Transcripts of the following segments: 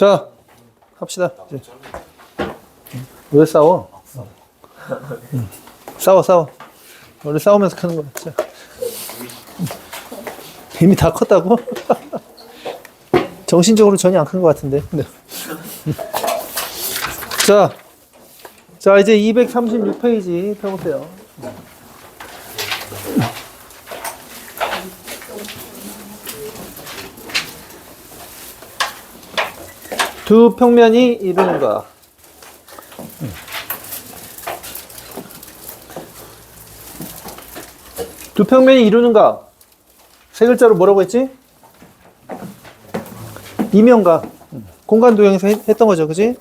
자, 합시다. 이제. 왜 싸워? 싸워. 원래 싸우면서 크는 거야. 자. 이미 다 컸다고? 정신적으로 전혀 안 큰 것 같은데. 네. 자, 이제 236페이지 펴보세요. 두 평면이 이루는가? 두 평면이 이루는가? 세 글자로 뭐라고 했지? 이면가. 공간 도형에서 했던 거죠, 그지?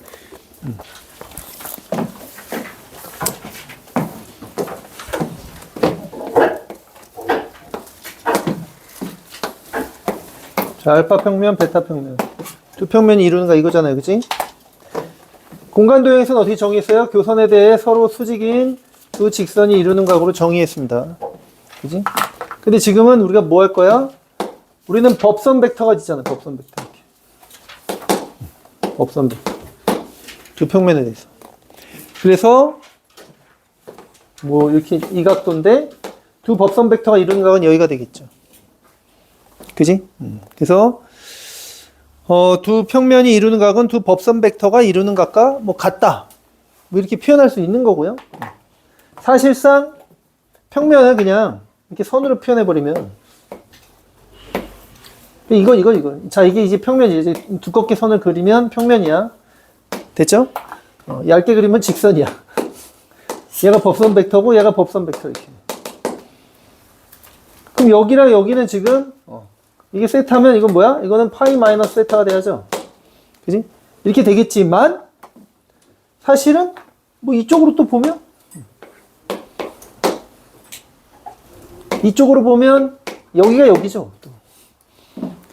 자, 알파 평면, 베타 평면. 두 평면이 이루는가 이거잖아요, 그지? 공간 도형에서는 어떻게 정의했어요? 교선에 대해 서로 수직인 두 직선이 이루는 각으로 정의했습니다. 그지? 근데 지금은 우리가 뭐 할 거야? 우리는 법선 벡터가 있잖아요, 법선 벡터. 이렇게. 법선 벡터. 두 평면에 대해서. 그래서, 뭐, 이렇게 이 각도인데, 두 법선 벡터가 이루는 각은 여기가 되겠죠. 그지? 그래서, 두 평면이 이루는 각은 두 법선 벡터가 이루는 각과 뭐 같다. 뭐 이렇게 표현할 수 있는 거고요. 사실상 평면을 그냥 이렇게 선으로 표현해버리면 이거. 자, 이게 이제 평면이지. 이제 두껍게 선을 그리면 평면이야. 됐죠? 얇게 그리면 직선이야. 얘가 법선 벡터고 얘가 법선 벡터 이렇게. 그럼 여기랑 여기는 지금 이게 세타면 이건 뭐야? 이거는 파이 마이너스 세타가 돼야죠. 그지? 이렇게 되겠지만 사실은 뭐 이쪽으로 또 보면 이쪽으로 보면 여기가 여기죠. 또.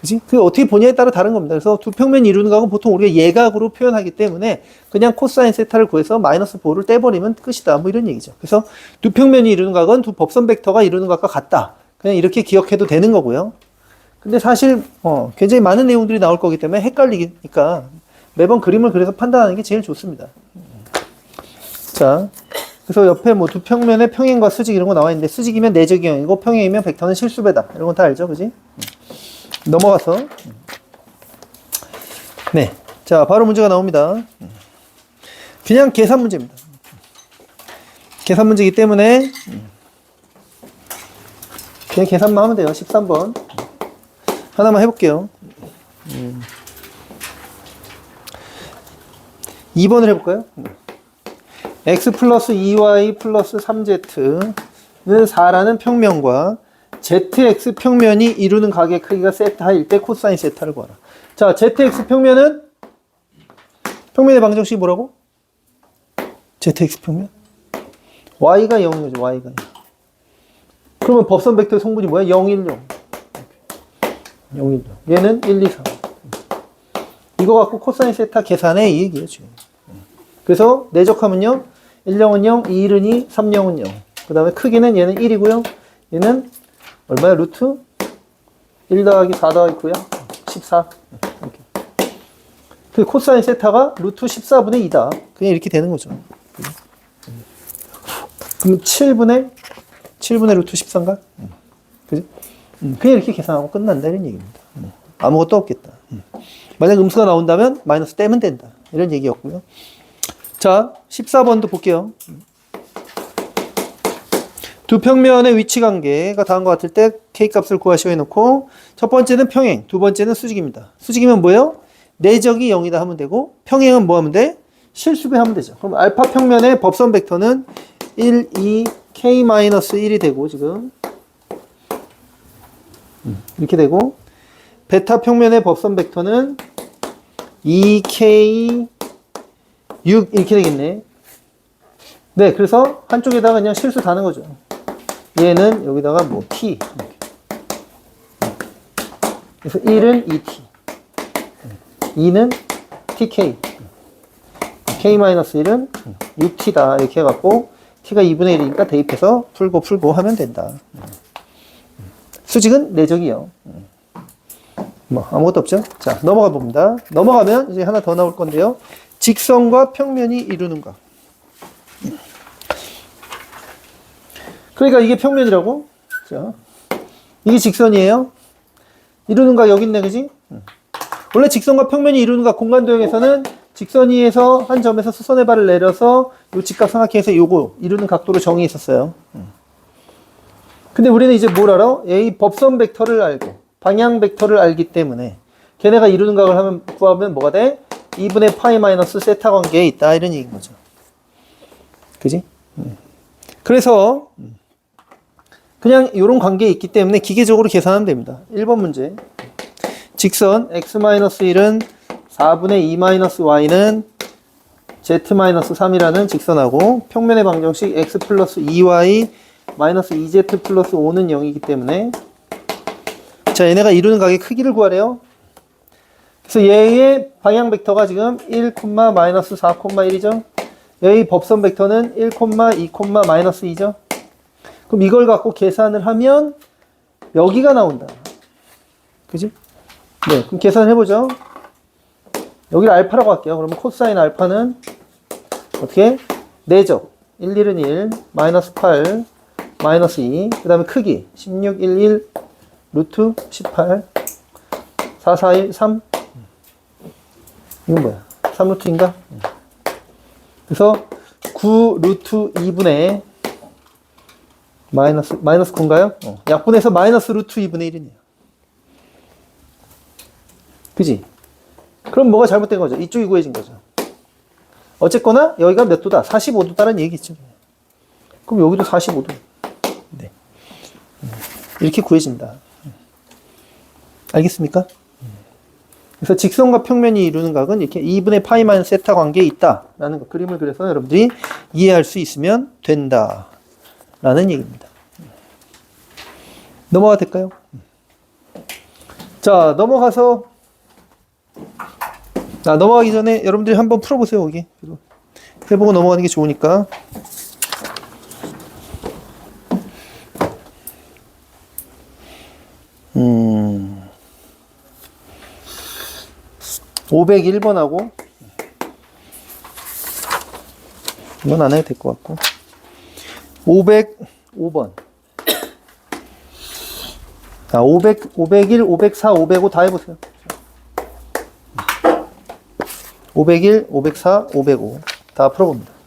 그지? 그 어떻게 보냐에 따라 다른 겁니다. 그래서 두 평면이 이루는 각은 보통 우리가 예각으로 표현하기 때문에 그냥 코사인 세타를 구해서 마이너스 4를 떼버리면 끝이다. 뭐 이런 얘기죠. 그래서 두 평면이 이루는 각은 두 법선 벡터가 이루는 각과 같다. 그냥 이렇게 기억해도 되는 거고요. 근데 사실 굉장히 많은 내용들이 나올 거기 때문에 헷갈리니까 매번 그림을 그려서 판단하는 게 제일 좋습니다. 자, 그래서 옆에 뭐 두 평면의 평행과 수직 이런 거 나와 있는데 수직이면 내적이형이고 평행이면 벡터는 실수배다. 이런 건 다 알죠, 그지? 넘어가서 네, 자 바로 문제가 나옵니다. 그냥 계산 문제입니다. 계산 문제이기 때문에 그냥 계산만 하면 돼요. 13번 하나만 해볼게요. 2번을 해볼까요? x 플러스 2y 플러스 3z는 4라는 평면과 zx 평면이 이루는 각의 크기가 세타일 때 코사인 세타를 구하라. 자, zx 평면은 평면의 방정식이 뭐라고? zx 평면? y가 0인 거죠. y가 0. 그러면 법선 벡터의 성분이 뭐야? 0, 1, 0. 0, 1, 0. 얘는 1, 2, 3. 이거 갖고 코사인 세타 계산해 이 얘기예요, 지금. 그래서 내적하면요. 1, 0은 0, 2, 1은 2, 3, 0은 0. 그 다음에 크기는 얘는 1이고요. 얘는 얼마야? 루트 1 더하기 4 더하기 9야? 14. 이렇게. 그 코사인 세타가 루트 14분의 2다. 그냥 이렇게 되는 거죠. 그럼 7분의 루트 14인가? 그지? 그냥 이렇게 계산하고 끝난다. 이런 얘기입니다. 아무것도 없겠다. 만약 음수가 나온다면 마이너스 떼면 된다. 이런 얘기였고요. 자, 14번도 볼게요. 두 평면의 위치 관계가 다음과 같을 때 K값을 구하시오 해놓고 첫 번째는 평행, 두 번째는 수직입니다. 수직이면 뭐예요? 내적이 0이다 하면 되고 평행은 뭐 하면 돼? 실수배 하면 되죠. 그럼 알파 평면의 법선 벡터는 1, 2, K-1이 되고 지금 이렇게 되고 베타 평면의 법선 벡터는 2K 6 이렇게 되겠네. 네, 그래서 한쪽에다가 그냥 실수 다는 거죠. 얘는 여기다가 뭐 T 이렇게. 그래서 1은 2T 2는 TK K-1은 6T다 이렇게 해갖고 T가 2분의 1이니까 대입해서 풀고 하면 된다. 수직은 내적이요. 뭐 아무것도 없죠? 자, 넘어가 봅니다. 넘어가면 이제 하나 더 나올 건데요. 직선과 평면이 이루는 각. 그러니까 이게 평면이라고. 자, 이게 직선이에요. 이루는 각 여기 있네, 그지? 원래 직선과 평면이 이루는 각 공간 도형에서는 직선 위에서 한 점에서 수선의 발을 내려서 요 직각 삼각형에서 요거 이루는 각도로 정의했었어요. 근데 우리는 이제 뭘 알아? A 법선 벡터를 알고 방향 벡터를 알기 때문에 걔네가 이루는 각을 하면 구하면 뭐가 돼? 2분의 파이 마이너스 세타 관계에 있다 이런 얘기인 거죠. 그지? 그래서 그냥 이런 관계에 있기 때문에 기계적으로 계산하면 됩니다. 1번 문제. 직선 x-1은 4분의 2-y는 z-3이라는 직선하고 평면의 방정식 x 플러스 2y 마이너스 2z 플러스 5는 0이기 때문에 자, 얘네가 이루는 각의 크기를 구하래요. 그래서 얘의 방향 벡터가 지금 1, 마이너스 4,1이죠. 얘의 법선 벡터는 1, 2, 마이너스 2죠. 그럼 이걸 갖고 계산을 하면 여기가 나온다. 그지? 네, 그럼 계산을 해보죠. 여기를 알파라고 할게요. 그러면 코사인 알파는 어떻게? 4죠. 1, 1은 1, 마이너스 8, 마이너스 2, 그 다음에 크기 16, 1, 1, 루트 18, 4, 4, 1, 3. 이건 뭐야? 3루트인가? 그래서 9 루트 2분의 마이너스 9인가요? 약분해서 마이너스 루트 2분의 1이네요. 그지? 그럼 뭐가 잘못된 거죠? 이쪽이 구해진 거죠. 어쨌거나 여기가 몇 도다? 45도다라는 얘기겠죠. 그럼 여기도 45도. 네. 이렇게 구해진다. 알겠습니까? 그래서 직선과 평면이 이루는 각은 이렇게 2분의 파이 마이너스 세타 관계에 있다라는 거 그림을 그려서 여러분들이 이해할 수 있으면 된다라는 얘기입니다. 넘어가도 될까요? 자, 넘어가기 전에 여러분들이 한번 풀어보세요, 여기. 해보고 넘어가는 게 좋으니까. 501번하고 이건 안 해도 될 것 같고 505번 501, 504, 505 다 해보세요. 501, 504, 505 다 풀어봅니다.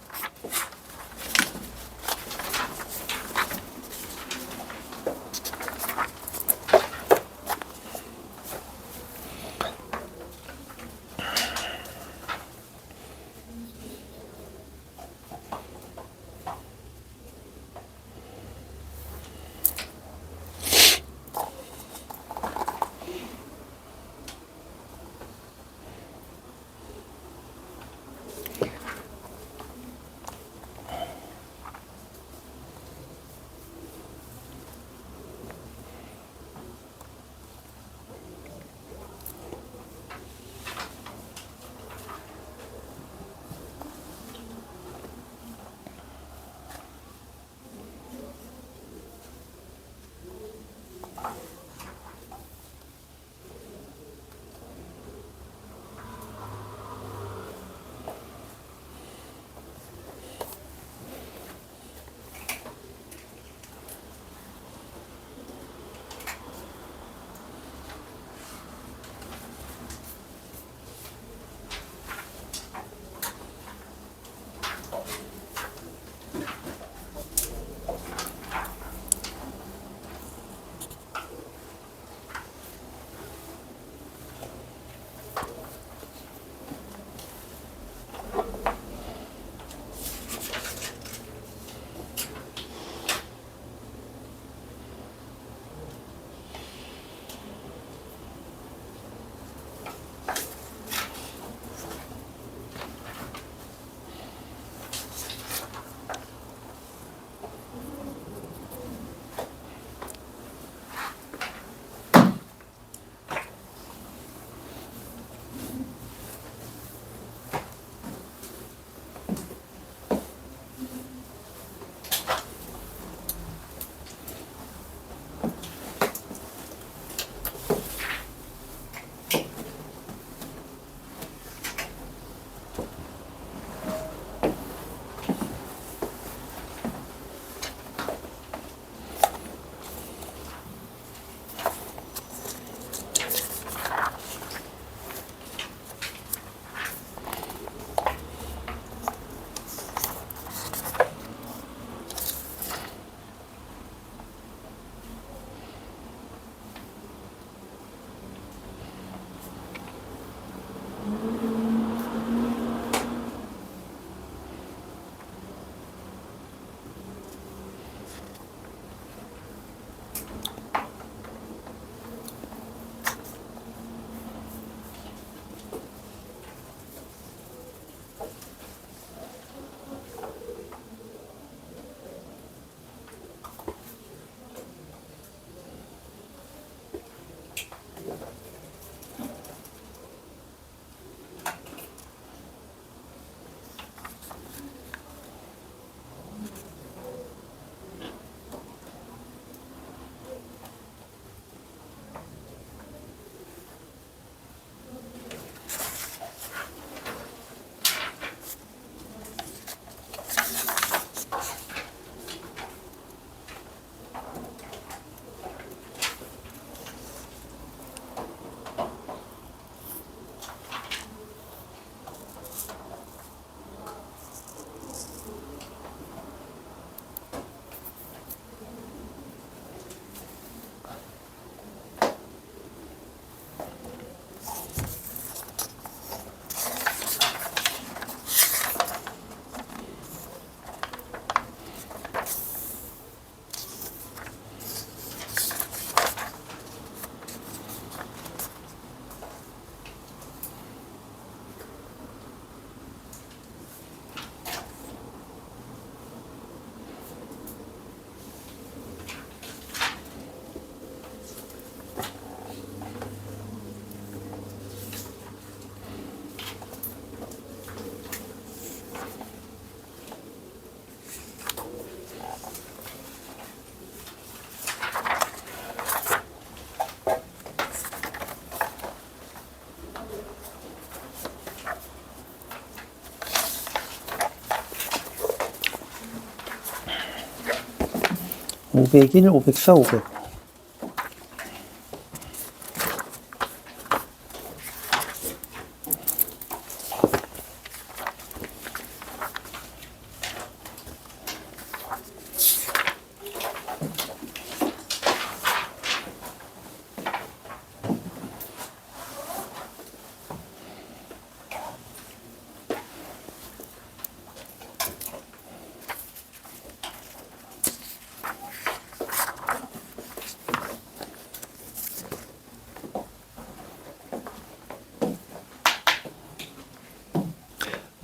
501, 504, 505.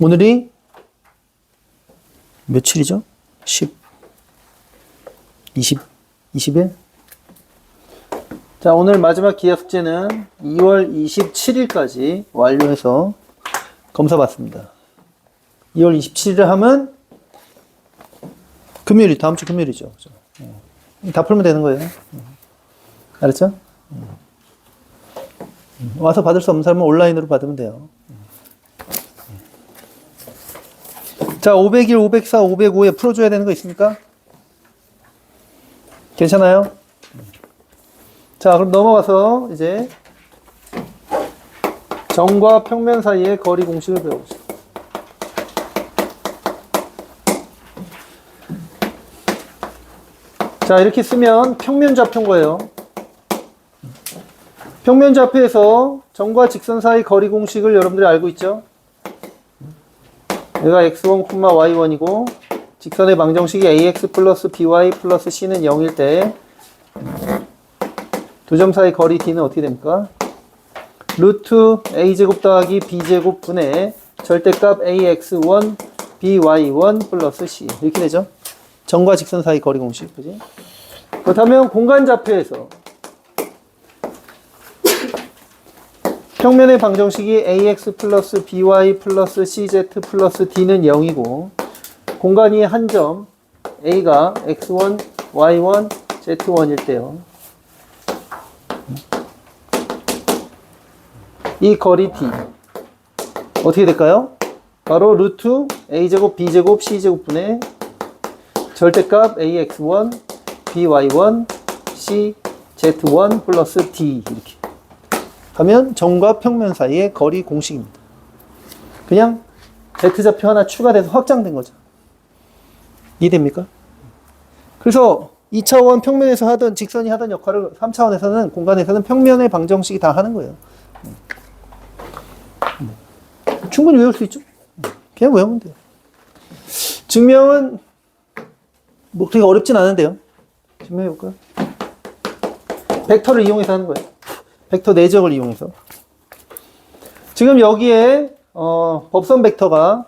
오늘이 며칠이죠? 20일? 자, 오늘 마지막 기하 숙제는 2월 27일까지 완료해서 검사 받습니다. 2월 27일에 하면 금요일이, 다음 주 금요일이죠. 그죠? 다 풀면 되는 거예요. 알았죠? 와서 받을 수 없는 사람은 온라인으로 받으면 돼요. 자, 501, 504, 505에 풀어줘야 되는 거 있습니까? 괜찮아요? 자, 그럼 넘어가서 이제 점과 평면 사이의 거리 공식을 배워보죠. 자, 이렇게 쓰면 평면 좌표인 거예요. 평면 좌표에서 점과 직선 사이 거리 공식을 여러분들이 알고 있죠? 얘가 x1, y1이고 직선의 방정식이 ax 플러스 by 플러스 c는 0일 때 두 점 사이 거리 d는 어떻게 됩니까? 루트 a제곱 더하기 b제곱 분의 절대값 ax1 by1 플러스 c 이렇게 되죠. 점과 직선 사이 거리 공식, 그지? 그렇다면 공간 좌표에서 평면의 방정식이 ax 플러스 by 플러스 cz 플러스 d는 0이고 공간이 한 점 a가 x1, y1, z1일 때요. 이 거리 d 어떻게 될까요? 바로 루트 a제곱 b제곱 c제곱 분의 절대값 ax1, by1, cz1 플러스 d 이렇게 하면 점과 평면 사이의 거리 공식입니다. 그냥 Z좌표 하나 추가돼서 확장된 거죠. 이해됩니까? 그래서 2차원 평면에서 하던 직선이 하던 역할을 3차원에서는 공간에서는 평면의 방정식이 다 하는 거예요. 충분히 외울 수 있죠? 그냥 외우면 돼요. 증명은 뭐 그렇게 어렵진 않은데요. 증명해 볼까요? 벡터를 이용해서 하는 거예요. 벡터 내적을 이용해서. 지금 여기에 법선 벡터가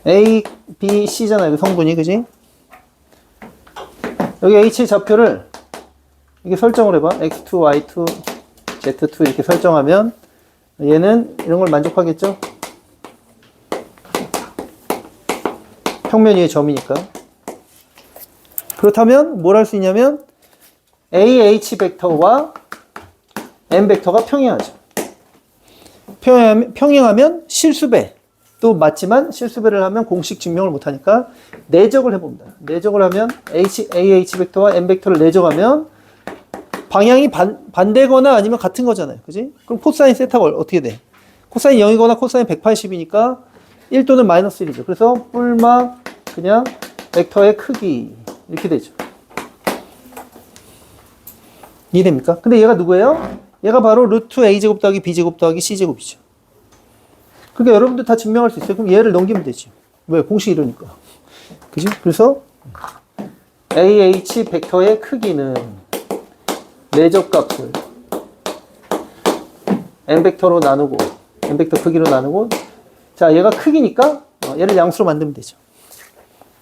A, B, C잖아요. 성분이, 그지? 여기 H의 좌표를 이게 설정을 해봐. X2, Y2, Z2 이렇게 설정하면 얘는 이런 걸 만족하겠죠? 평면 위의 점이니까. 그렇다면 뭘 할 수 있냐면 AH 벡터와 M 벡터가 평행하죠. 평행하면 실수배. 또 맞지만 실수배를 하면 공식 증명을 못하니까 내적을 해봅니다. 내적을 하면 AH 벡터와 M 벡터를 내적하면 방향이 반대거나 아니면 같은 거잖아요. 그지? 그럼 코사인 세타가 어떻게 돼? 코사인 0이거나 코사인 180이니까 1 또는 마이너스 1이죠. 그래서 뿔마 그냥 벡터의 크기 이렇게 되죠. 이해됩니까? 근데 얘가 누구예요? 얘가 바로 루트 a제곱 더하기 b제곱 더하기 c제곱이죠. 그러니까 여러분들 다 증명할 수 있어요. 그럼 얘를 넘기면 되지. 왜? 공식이 이러니까. 그지? 그래서 AH 벡터의 크기는 내적 값을 n 벡터로 나누고 n 벡터 크기로 나누고 자 얘가 크기니까 얘를 양수로 만들면 되죠.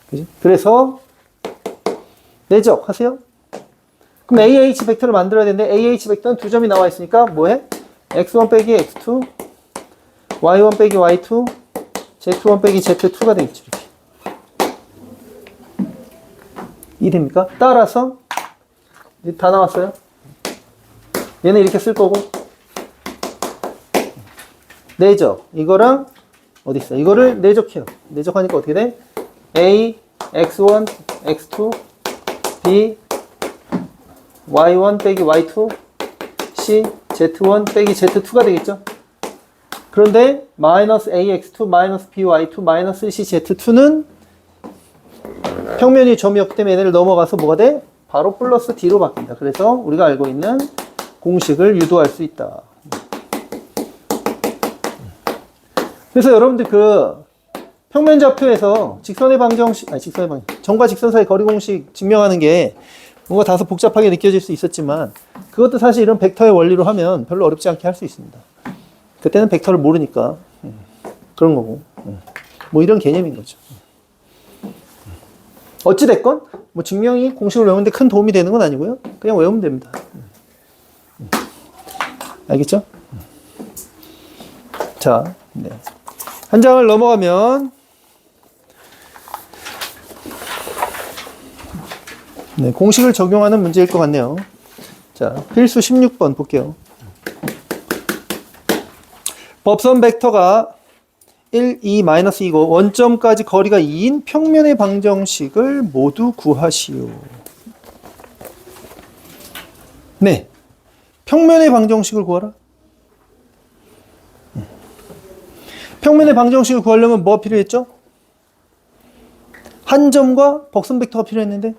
그지? 그래서 내적 하세요. 그럼 AH 벡터를 만들어야 되는데 AH 벡터는 두 점이 나와 있으니까 뭐해? x1 빼기 x2 y1 빼기 y2 z1 빼기 z2가 되겠죠. 이렇게. 이해됩니까? 따라서 다 나왔어요. 얘는 이렇게 쓸 거고 내적 이거랑 어디 있어? 이거를 내적해요. 내적하니까 어떻게 돼? a x1 x2 b y1 빼기 y2 c z1 빼기 z2가 되겠죠. 그런데 마이너스 ax2 마이너스 by2 마이너스 cz2는 평면이 점이 없기 때문에 얘네를 넘어가서 뭐가 돼? 바로 플러스 d로 바뀐다. 그래서 우리가 알고 있는 공식을 유도할 수 있다. 그래서 여러분들 그 평면좌표에서 직선의 방정식, 점과 직선 사이 거리 공식 증명하는 게 뭔가 다소 복잡하게 느껴질 수 있었지만 그것도 사실 이런 벡터의 원리로 하면 별로 어렵지 않게 할 수 있습니다. 그때는 벡터를 모르니까 그런 거고 뭐 이런 개념인 거죠. 어찌됐건 뭐 증명이 공식을 외우는데 큰 도움이 되는 건 아니고요. 그냥 외우면 됩니다. 알겠죠? 자, 네. 한 장을 넘어가면 네, 공식을 적용하는 문제일 것 같네요. 자, 필수 16번 볼게요. 법선 벡터가 1, 2, 마이너스 2고 원점까지 거리가 2인 평면의 방정식을 모두 구하시오. 네, 평면의 방정식을 구하라. 평면의 방정식을 구하려면 뭐가 필요했죠? 한 점과 법선 벡터가 필요했는데,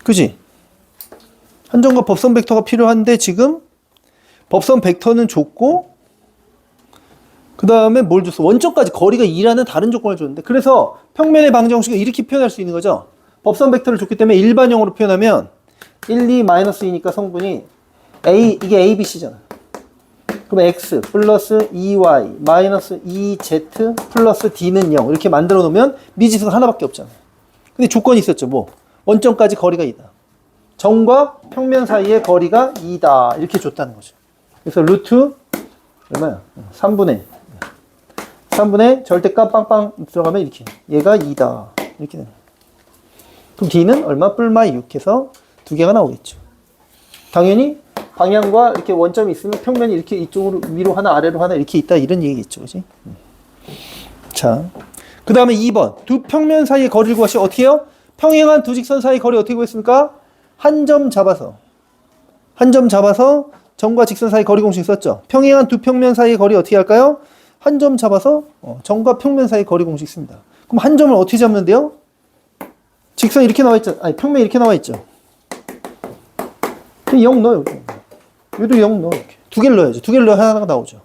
그지? 한 점과 법선 벡터가 필요한데 지금 법선 벡터는 줬고 그 다음에 뭘 줬어? 원점까지 거리가 2라는 다른 조건을 줬는데, 그래서 평면의 방정식을 이렇게 표현할 수 있는 거죠. 법선 벡터를 줬기 때문에 일반형으로 표현하면 1, 2, 마이너스 2니까 성분이 이게 A, B, C잖아. 그럼 x 플러스 2y 마이너스 2z 플러스 d는 0 이렇게 만들어 놓으면 미지수가 하나밖에 없잖아요. 근데 조건이 있었죠. 뭐 원점까지 거리가 2다. 점과 평면 사이의 거리가 2다. 이렇게 줬다는 거죠. 그래서 루트 얼마야? 3분의 절대값 빵빵 들어가면 이렇게 얘가 2다. 이렇게 되는 거예요. 그럼 d는 얼마? 뿔마 6 해서 두 개가 나오겠죠. 당연히 방향과 이렇게 원점이 있으면 평면이 이렇게 이쪽으로 위로 하나 아래로 하나 이렇게 있다 이런 얘기겠죠. 그치? 자, 그 다음에 2번 두 평면 사이의 거리를 구하시오. 어떻게 해요? 평행한 두 직선 사이 거리 어떻게 구했습니까? 한 점 잡아서 점과 직선 사이 거리 공식 썼죠. 평행한 두 평면 사이의 거리 어떻게 할까요? 한 점 잡아서 점과 평면 사이 거리 공식 씁니다. 그럼 한 점을 어떻게 잡는 데요? 직선 이렇게 나와 있죠. 아니 평면 이렇게 나와 있죠. 0 넣어요. 여기도 0 넣어. 이렇게. 두 개를 넣어야죠. 두 개를 넣어야 하나가 나오죠.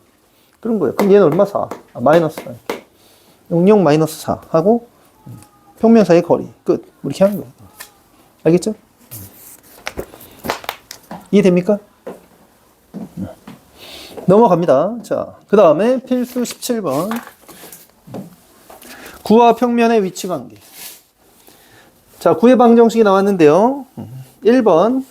그런 거예요. 그럼 얘는 얼마? 4. 마이너스 4. 0, 마이너스 4 하고 평면 사이의 거리. 끝. 이렇게 하는 거예요. 알겠죠? 이해됩니까? 넘어갑니다. 자, 그 다음에 필수 17번. 구와 평면의 위치 관계. 자, 구의 방정식이 나왔는데요. 1번.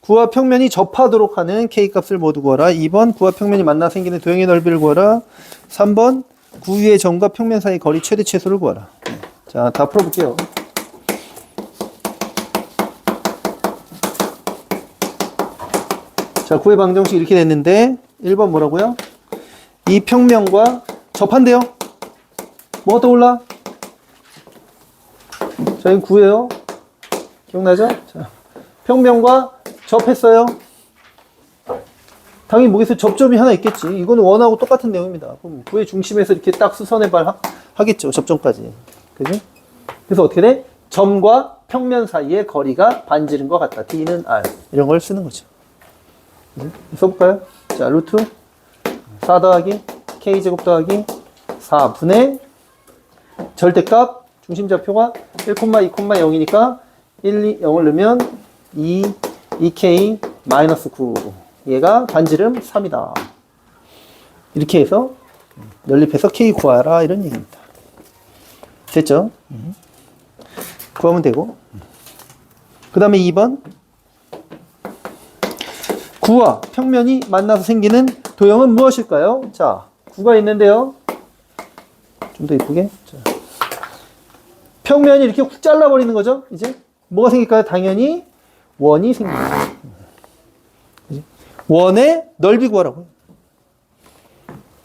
구와 평면이 접하도록 하는 K값을 모두 구하라. 2번 구와 평면이 만나 생기는 도형의 넓이를 구하라. 3번 구 위의 점과 평면 사이 거리 최대 최소를 구하라. 자, 다 풀어볼게요. 자, 구의 방정식 이렇게 됐는데 1번 뭐라고요? 이 평면과 접한대요. 뭐가 떠올라? 자, 이건 구예요. 기억나죠? 자, 평면과 접했어요. 당연히 뭐겠어요? 접점이 하나 있겠지. 이거는 원하고 똑같은 내용입니다. 그럼 구의 중심에서 이렇게 딱 수선의 발 하겠죠. 접점까지. 그지? 그래서 어떻게 돼? 점과 평면 사이의 거리가 반지른 것 같다. D는 R. 이런 걸 쓰는 거죠. 그지? 써볼까요? 자, 루트 4 더하기 K제곱 더하기 4분의 절대값 중심좌표가 1,2,0이니까 1, 2, 0을 넣으면 2K 마이너스 9. 얘가 반지름 3이다. 이렇게 해서 연립해서 K 구하라 이런 얘기입니다. 됐죠? 구하면 되고. 그 다음에 2번. 구와 평면이 만나서 생기는 도형은 무엇일까요? 자, 구가 있는데요. 좀 더 이쁘게. 자. 평면이 이렇게 훅 잘라버리는 거죠. 이제 뭐가 생길까요? 당연히 원이 생깁니다. 원의 넓이 구하라고요.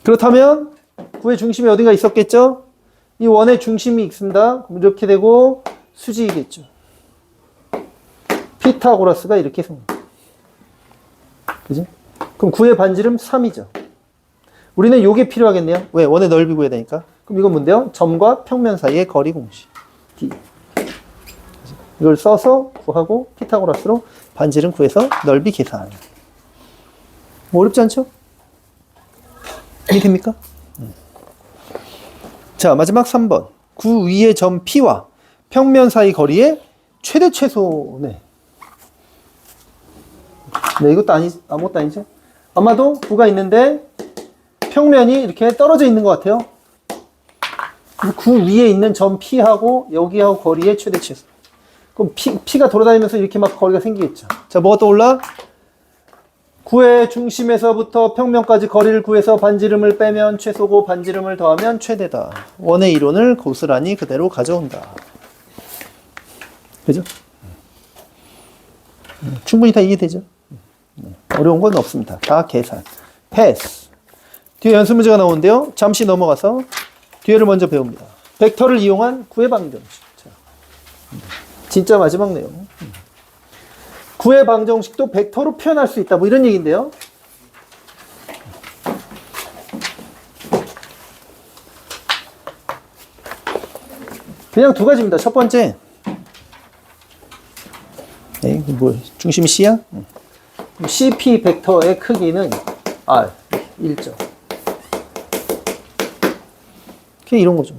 그렇다면 구의 중심이 어딘가 있었겠죠? 이 원의 중심이 있습니다. 이렇게 되고 수직이겠죠. 피타고라스가 이렇게 생깁니다. 그지? 그럼 9의 반지름 3이죠. 우리는 요게 필요하겠네요. 왜? 원의 넓이 구해야 되니까. 그럼 이건 뭔데요? 점과 평면 사이의 거리 공식. D. 이걸 써서 구하고 피타고라스로 반지름 구해서 넓이 계산. 뭐 어렵지 않죠? 이해됩니까? 자, 마지막 3번. 9 위의 점 P와 평면 사이 거리의 최대 최소네. 네, 이것도 아무것도 아니죠? 아마도 9가 있는데 평면이 이렇게 떨어져 있는 것 같아요. 9 위에 있는 점 P하고 여기하고 거리의 최대 최소. 그럼 P가 돌아다니면서 이렇게 막 거리가 생기겠죠. 자, 뭐가 떠올라? 9의 중심에서부터 평면까지 거리를 구해서 반지름을 빼면 최소고 반지름을 더하면 최대다. 원의 이론을 고스란히 그대로 가져온다. 그죠? 충분히 다 이해되죠? 어려운 건 없습니다. 다 계산. 패스. 뒤에 연습 문제가 나오는데요. 잠시 넘어가서 뒤에를 먼저 배웁니다. 벡터를 이용한 9의 방정식. 자, 진짜 마지막 내용. 9의 방정식도 벡터로 표현할 수 있다. 뭐 이런 얘기인데요. 그냥 두 가지입니다. 첫 번째. 네, 뭐 중심이 C야? CP 벡터의 크기는 R, 1점. 그냥 이런 거죠.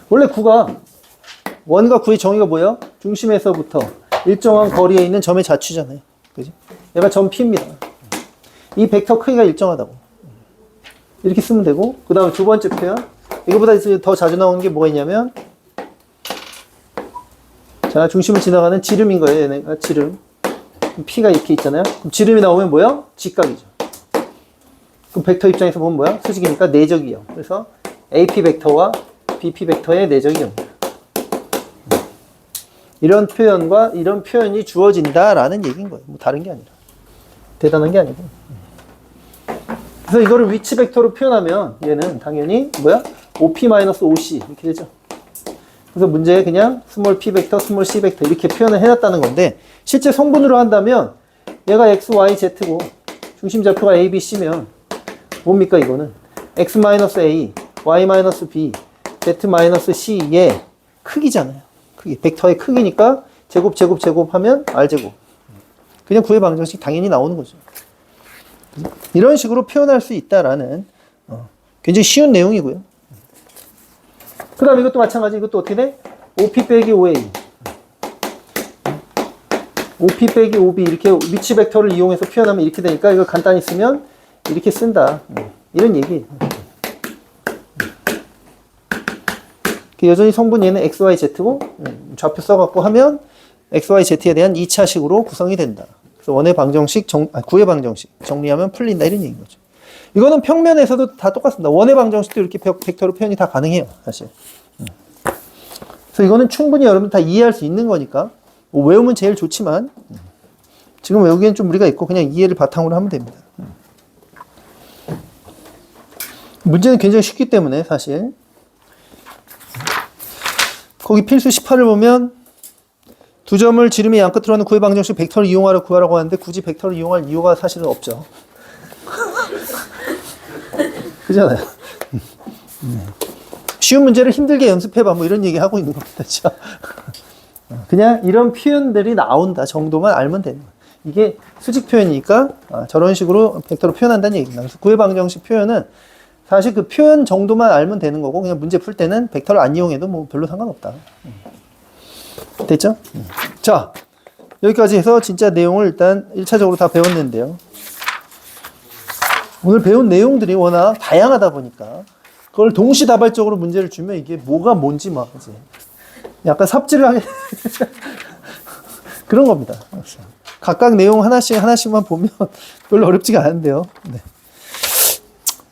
원래 9가, 원과 9의 정의가 뭐예요? 중심에서부터 일정한 거리에 있는 점의 자취잖아요. 그지? 얘가 점 P입니다. 이 벡터 크기가 일정하다고. 이렇게 쓰면 되고, 그 다음에 두 번째 표현. 이거보다 더 자주 나오는 게 뭐가 있냐면, 자, 중심을 지나가는 지름인 거예요. 얘네가 지름. P가 이렇게 있잖아요. 그럼 지름이 나오면 뭐야? 직각이죠. 그럼 벡터 입장에서 보면 뭐야? 수직이니까 내적이요. 그래서 AP 벡터와 BP 벡터의 내적이 0이다. 이런 표현과 이런 표현이 주어진다라는 얘기인 거예요. 뭐 다른 게 아니라. 대단한 게 아니고. 그래서 이거를 위치 벡터로 표현하면 얘는 당연히 뭐야? OP-OC 이렇게 되죠. 그래서 문제에 그냥 스몰 p 벡터, 스몰 c 벡터 이렇게 표현을 해놨다는 건데 실제 성분으로 한다면 얘가 x, y, z고 중심 좌표가 a, b, c면 뭡니까 이거는? x-a, y-b, z-c의 크기잖아요. 크기. 벡터의 크기니까 제곱, 제곱, 제곱 하면 r제곱. 그냥 9의 방정식 당연히 나오는 거죠. 이런 식으로 표현할 수 있다라는 굉장히 쉬운 내용이고요. 그 다음에 이것도 마찬가지. 이것도 어떻게 돼? OP 빼기 OA. OP 빼기 OB. 이렇게 위치 벡터를 이용해서 표현하면 이렇게 되니까 이걸 간단히 쓰면 이렇게 쓴다. 이런 얘기. 여전히 성분 얘는 XYZ고 좌표 써갖고 하면 XYZ에 대한 2차식으로 구성이 된다. 그래서 원의 방정식, 9의 방정식 정리하면 풀린다. 이런 얘기인 거죠. 이거는 평면에서도 다 똑같습니다. 원의 방정식도 이렇게 벡터로 표현이 다 가능해요, 사실. 그래서 이거는 충분히 여러분 다 이해할 수 있는 거니까 뭐 외우면 제일 좋지만 지금 외우기엔 좀 무리가 있고 그냥 이해를 바탕으로 하면 됩니다. 문제는 굉장히 쉽기 때문에 사실 거기 필수 18을 보면 두 점을 지름의 양끝으로 하는 9의 방정식 벡터를 이용하라 구하라고 하는데 굳이 벡터를 이용할 이유가 사실은 없죠. 그잖아요. 쉬운 문제를 힘들게 연습해봐 뭐 이런 얘기 하고 있는 겁니다. 진짜. 그냥 이런 표현들이 나온다 정도만 알면 되는 거예요. 이게 수직 표현이니까 저런 식으로 벡터로 표현한다는 얘기입니다. 그래서 9의 방정식 표현은 사실 그 표현 정도만 알면 되는 거고 그냥 문제 풀 때는 벡터를 안 이용해도 뭐 별로 상관없다. 됐죠? 자, 여기까지 해서 진짜 내용을 일단 1차적으로 다 배웠는데요. 오늘 배운 내용들이 워낙 다양하다 보니까 그걸 동시다발적으로 문제를 주면 이게 뭐가 뭔지 막 이제 약간 삽질을 하게 그런 겁니다. 각각 내용 하나씩만 보면 별로 어렵지가 않은데요. 네.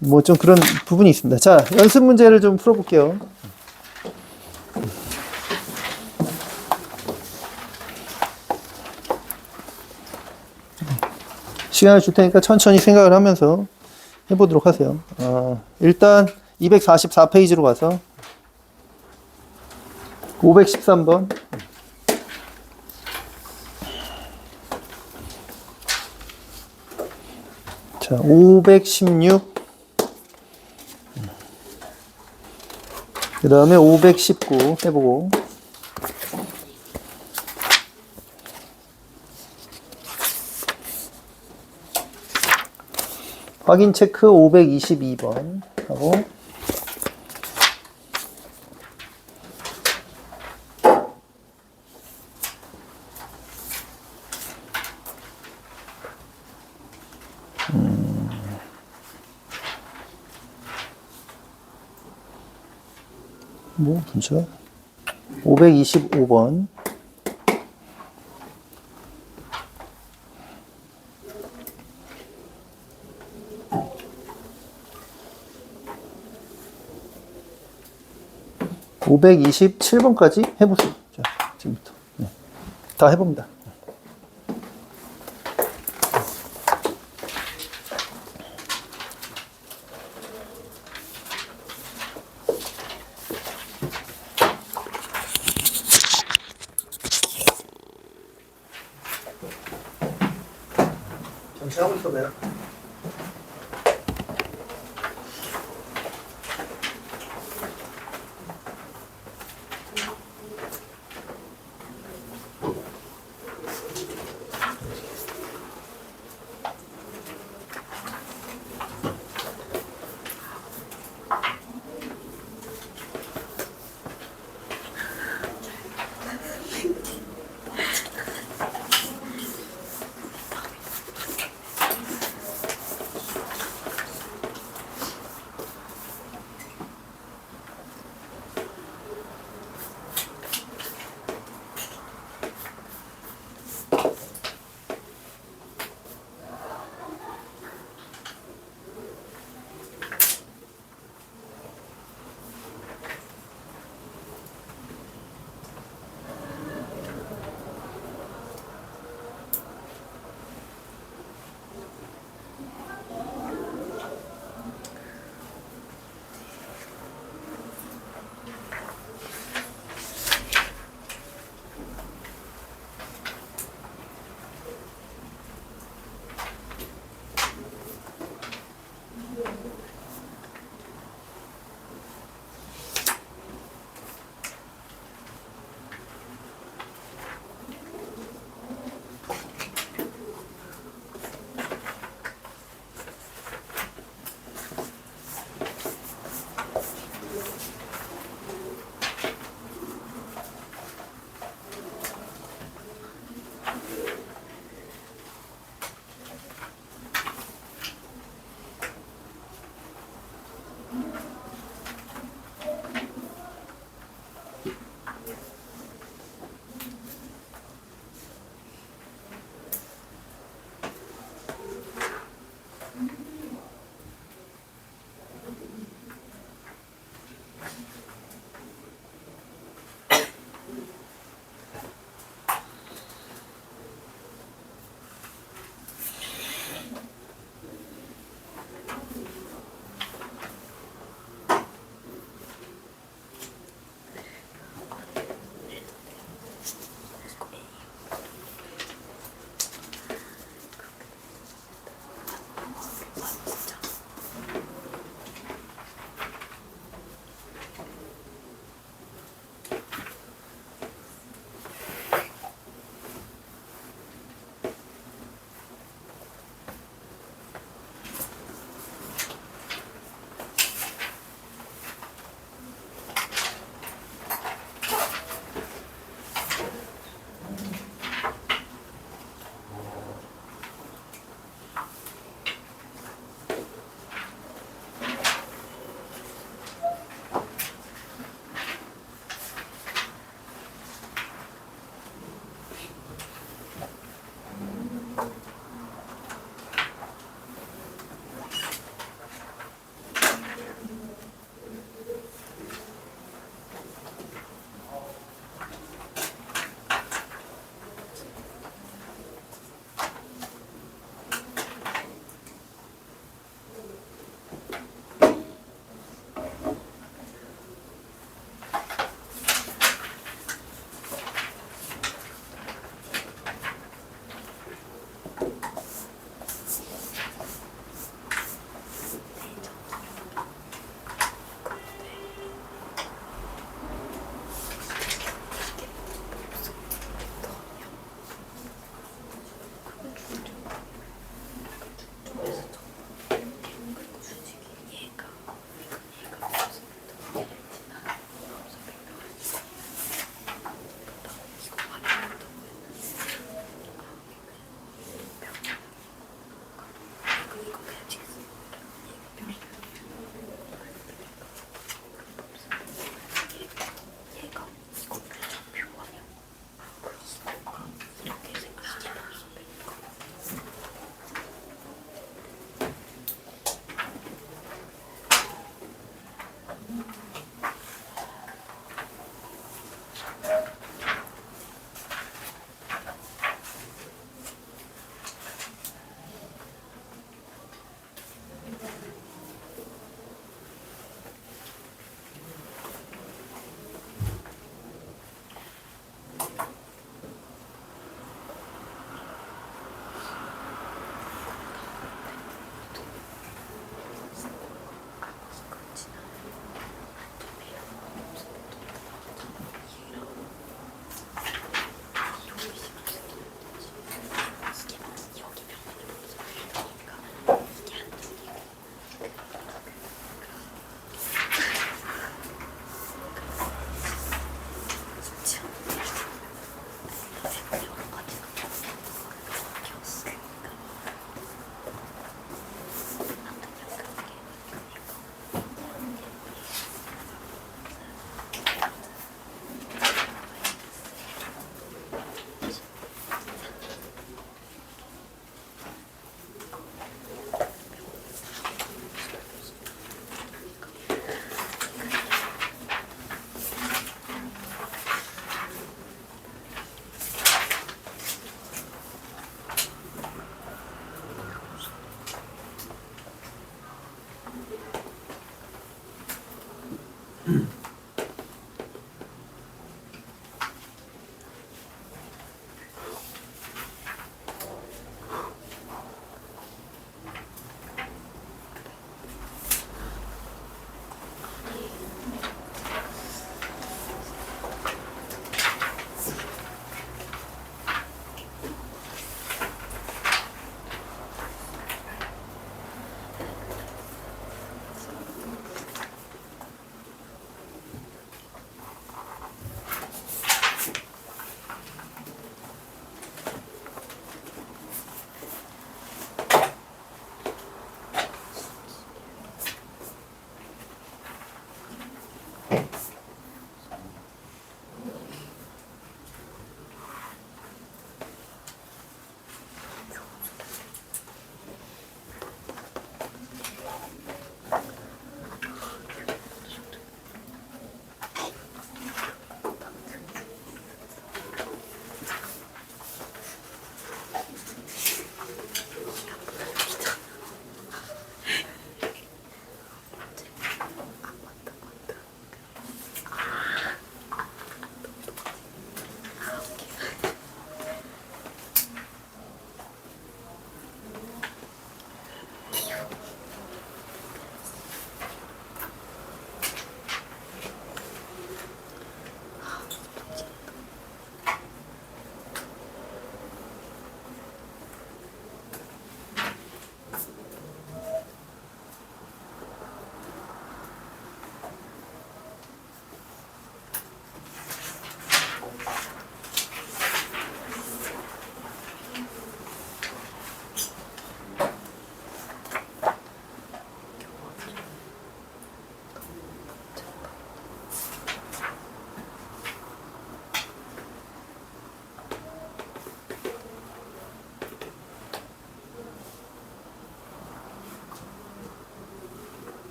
뭐 좀 그런 부분이 있습니다. 자, 연습 문제를 좀 풀어볼게요. 시간을 줄 테니까 천천히 생각을 하면서 해보도록 하세요. 일단 244페이지로 가서 513번. 자, 516. 그 다음에 519 해보고. 확인 체크 522번 하고. 뭐, 문제가? 525번. (527번까지) 해보세요. 자, 지금부터. 네. 다 해봅니다. 전체 하고 있어봐요.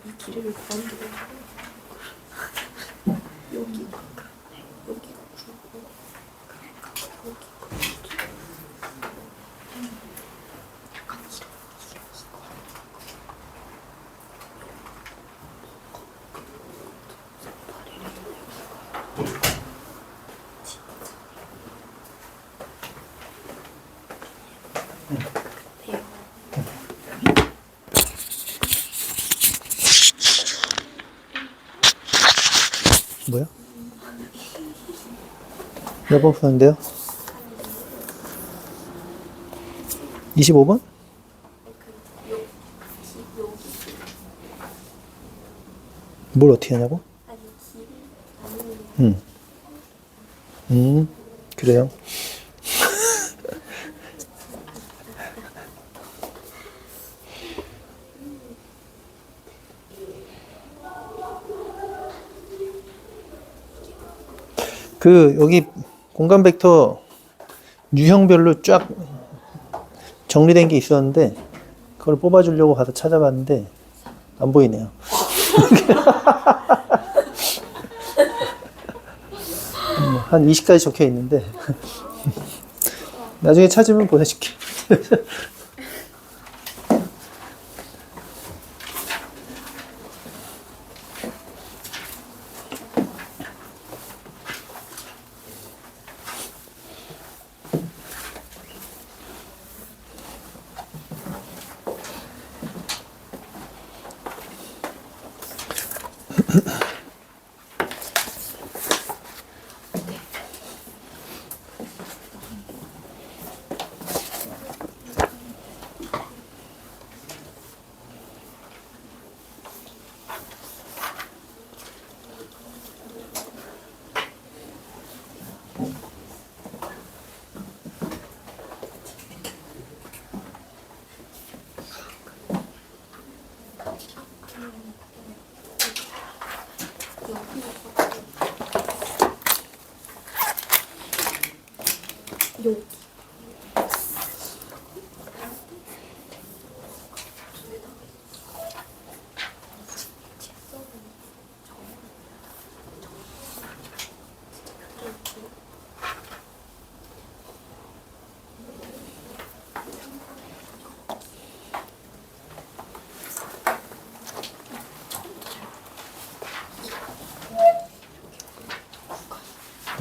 이 길이를 구한다고 여기가 주고 뭐야? 몇 번 푸는데요? 25번? 뭘 어떻게 하냐고? 그래요. 여기 공간 벡터 유형별로 쫙 정리된 게 있었는데, 그걸 뽑아주려고 가서 찾아봤는데, 안 보이네요. 한 20까지 적혀 있는데, 나중에 찾으면 보내줄게.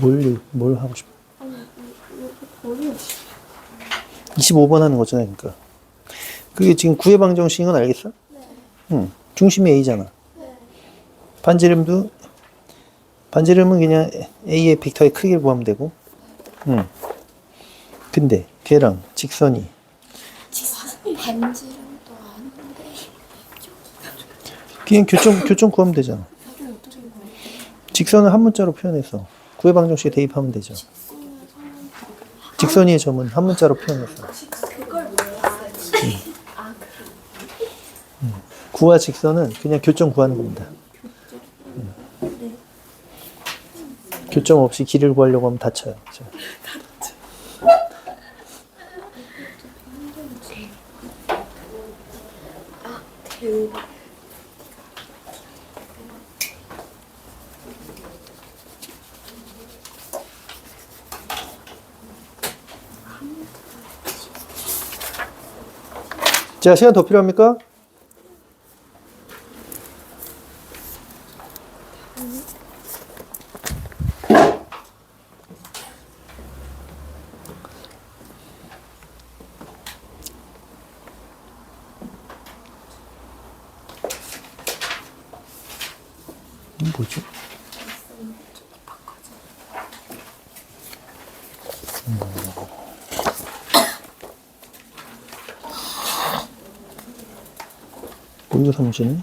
여기 뭘 하고 싶어? 아니 여기 25번 하는 거잖아, 그러니까. 그게 지금 구의 방정식인 건 알겠어? 네. 응. 중심이 A잖아. 네. 반지름은 그냥 A의 벡터의 크기를 구하면 되고. 응. 근데 걔랑 직선이 반지름도 아닌데 그냥 교점 구하면 되잖아. 여기 어떻게 보여? 직선을 한 문자로 표현해서 구의 방정식에 대입하면 되죠. 직선의 점은 한 문자로 표현해서. 그걸 몰랐어요. 아 구와 직선은 그냥 교점 구하는 겁니다. 네. 교점 없이 길이를 구하려고 하면 다쳐요. 그죠? 아 대박. 자, 시간 더 필요합니까? 뭐지? 거기도 3이네.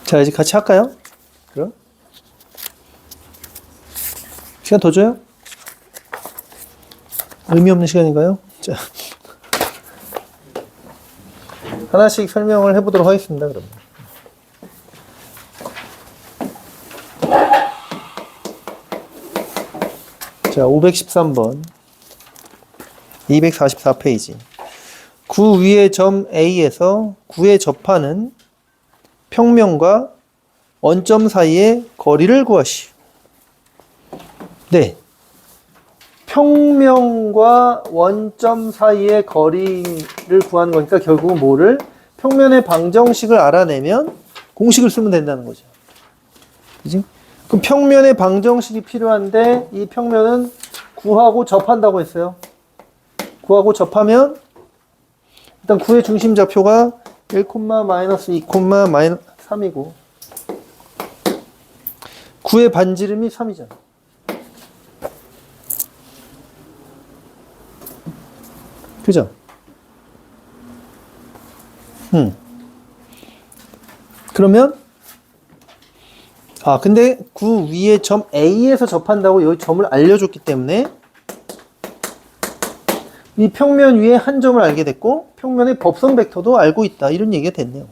자, 이제 같이 할까요? 그럼? 시간 더 줘요? 의미 없는 시간인가요? 자. 하나씩 설명을 해보도록 하겠습니다, 그럼. 자, 513번. 244페이지. 9 위의 점 A에서 9에 접하는 평면과 원점 사이의 거리를 구하시오. 네. 평면과 원점 사이의 거리를 구하는 거니까 결국은 뭐를? 평면의 방정식을 알아내면 공식을 쓰면 된다는 거죠. 그지? 그럼 평면의 방정식이 필요한데 이 평면은 구하고 접한다고 했어요. 구하고 접하면 일단 9의 중심 좌표가 1, 마이너스 2, 마이너스 3이고 9의 반지름이 3이잖아. 그죠? 그러면 근데 9 위에 점 A에서 접한다고 여기 점을 알려줬기 때문에 이 평면 위에 한 점을 알게 됐고 평면의 법선 벡터도 알고 있다. 이런 얘기가 됐네요.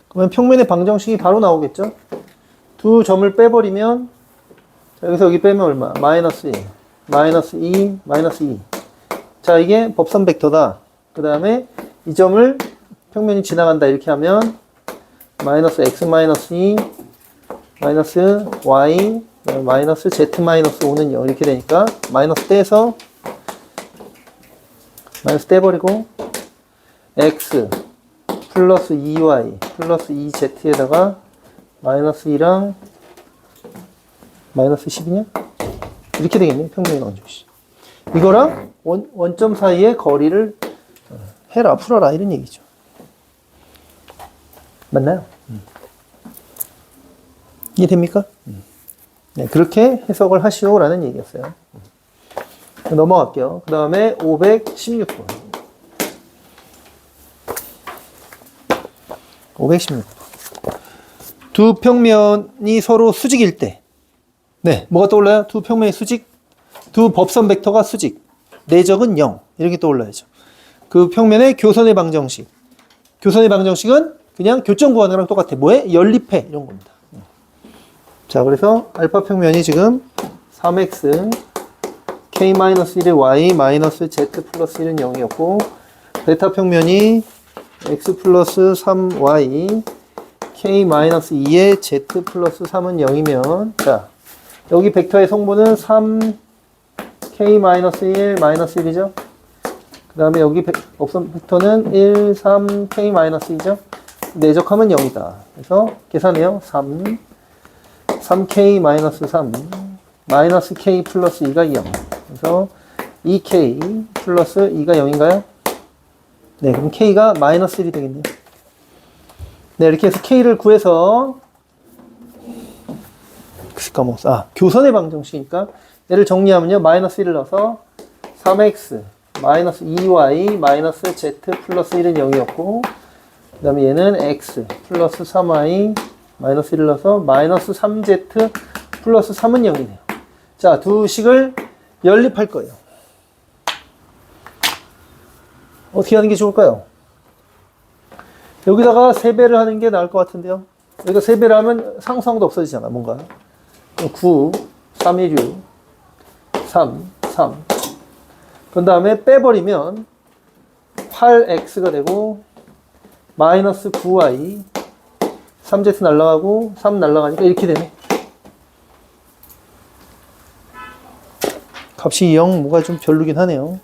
그러면 평면의 방정식이 바로 나오겠죠? 두 점을 빼버리면 자, 여기서 여기 빼면 얼마? 마이너스 1, 마이너스 2, 마이너스 2. 자, 이게 법선 벡터다. 그 다음에 이 점을 평면이 지나간다. 이렇게 하면 마이너스 x 마이너스 2, 마이너스 y, 마이너스 z 마이너스 5는 0 이렇게 되니까 마이너스 떼서 마이너스 떼버리고 x 플러스 2y 플러스 2z에다가 마이너스 2랑 마이너스 10이냐? 이렇게 되겠네. 평면의 방정식. 이거랑 원점 사이의 거리를 해라, 풀어라 이런 얘기죠. 맞나요? 이해됩니까? 네, 그렇게 해석을 하시오라는 얘기였어요. 넘어갈게요. 그 다음에 516번. 516번. 두 평면이 서로 수직일 때. 네, 뭐가 떠올라요? 두 평면의 수직. 두 법선 벡터가 수직. 내적은 0. 이렇게 떠올라야죠. 그 평면의 교선의 방정식. 교선의 방정식은 그냥 교점 구하는 거랑 똑같아. 뭐에? 연립해. 이런 겁니다. 자, 그래서 알파 평면이 지금 3x k-1의 y 마이너스 z 플러스 1은 0이었고 베타 평면이 x 플러스 3y k-2의 z 플러스 3은 0이면 자, 여기 벡터의 성분은 3 k-1 마이너스 1이죠. 그 다음에 여기 법선 벡터는 1, 3 k-2죠. 내적하면 0이다. 그래서 계산해요. 3k 마이너스 3 마이너스 k 플러스 2가 0. 그래서 2k 플러스 2가 0인가요? 네, 그럼 k가 마이너스 1이 되겠네요. 네, 이렇게 해서 k를 구해서 까먹었어. 교선의 방정식이니까 얘를 정리하면요. 마이너스 1을 넣어서 3x 마이너스 2y 마이너스 z 플러스 1은 0이었고 그 다음에 얘는 x 플러스 3y 마이너스 1을 넣어서 마이너스 3z 플러스 3은 0이네요. 자, 두 식을 연립할 거예요. 어떻게 하는 게 좋을까요? 여기다가 3배를 하는 게 나을 것 같은데요. 여기다 3배를 하면 상수항도 없어지잖아, 뭔가. 9, 3, 1, 6, 3, 3. 그 다음에 빼버리면 8x가 되고, 마이너스 9y, 3z 날라가고, 3 날라가니까 이렇게 되네. 값이 0, 뭐가 좀 별로긴 하네요.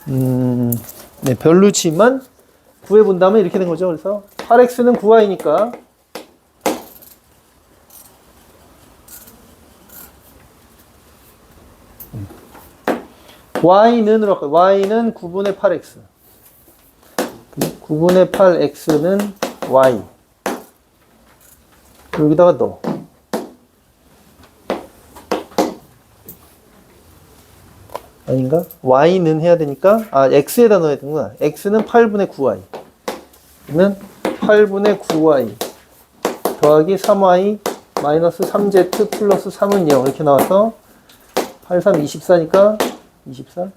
네, 별로지만 구해본다면 이렇게 된 거죠. 그래서 8x는 9y니까 y는으로 할까요? y는 9분의 8x. 9분의 8x는 y. 여기다가 넣어. 아닌가? y는 해야 되니까, x에다 넣어야 되는구나. x는 8분의 9y. 그러면 8분의 9y 더하기 3y 마이너스 3z 플러스 3은 0. 이렇게 나와서 8, 3, 24니까 24?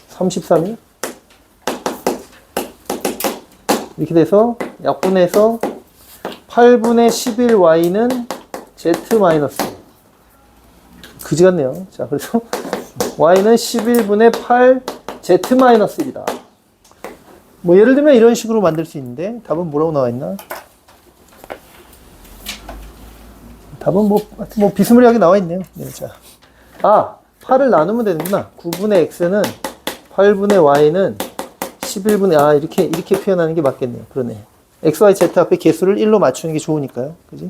33이요? 이렇게 돼서 약분해서 8분의 11y는 z 마이너스. 그지 같네요. 자, 그래서 y는 11분의 8 z 마이너스 1이다. 뭐 예를 들면 이런 식으로 만들 수 있는데 답은 뭐라고 나와 있나? 답은 뭐 비스무리하게 나와 있네요. 네, 자. 8을 나누면 되는구나. 9분의 x는 8분의 y는 11분의 이렇게 표현하는 게 맞겠네요. 그러네. x, y, z 앞에 개수를 1로 맞추는 게 좋으니까요. 그지?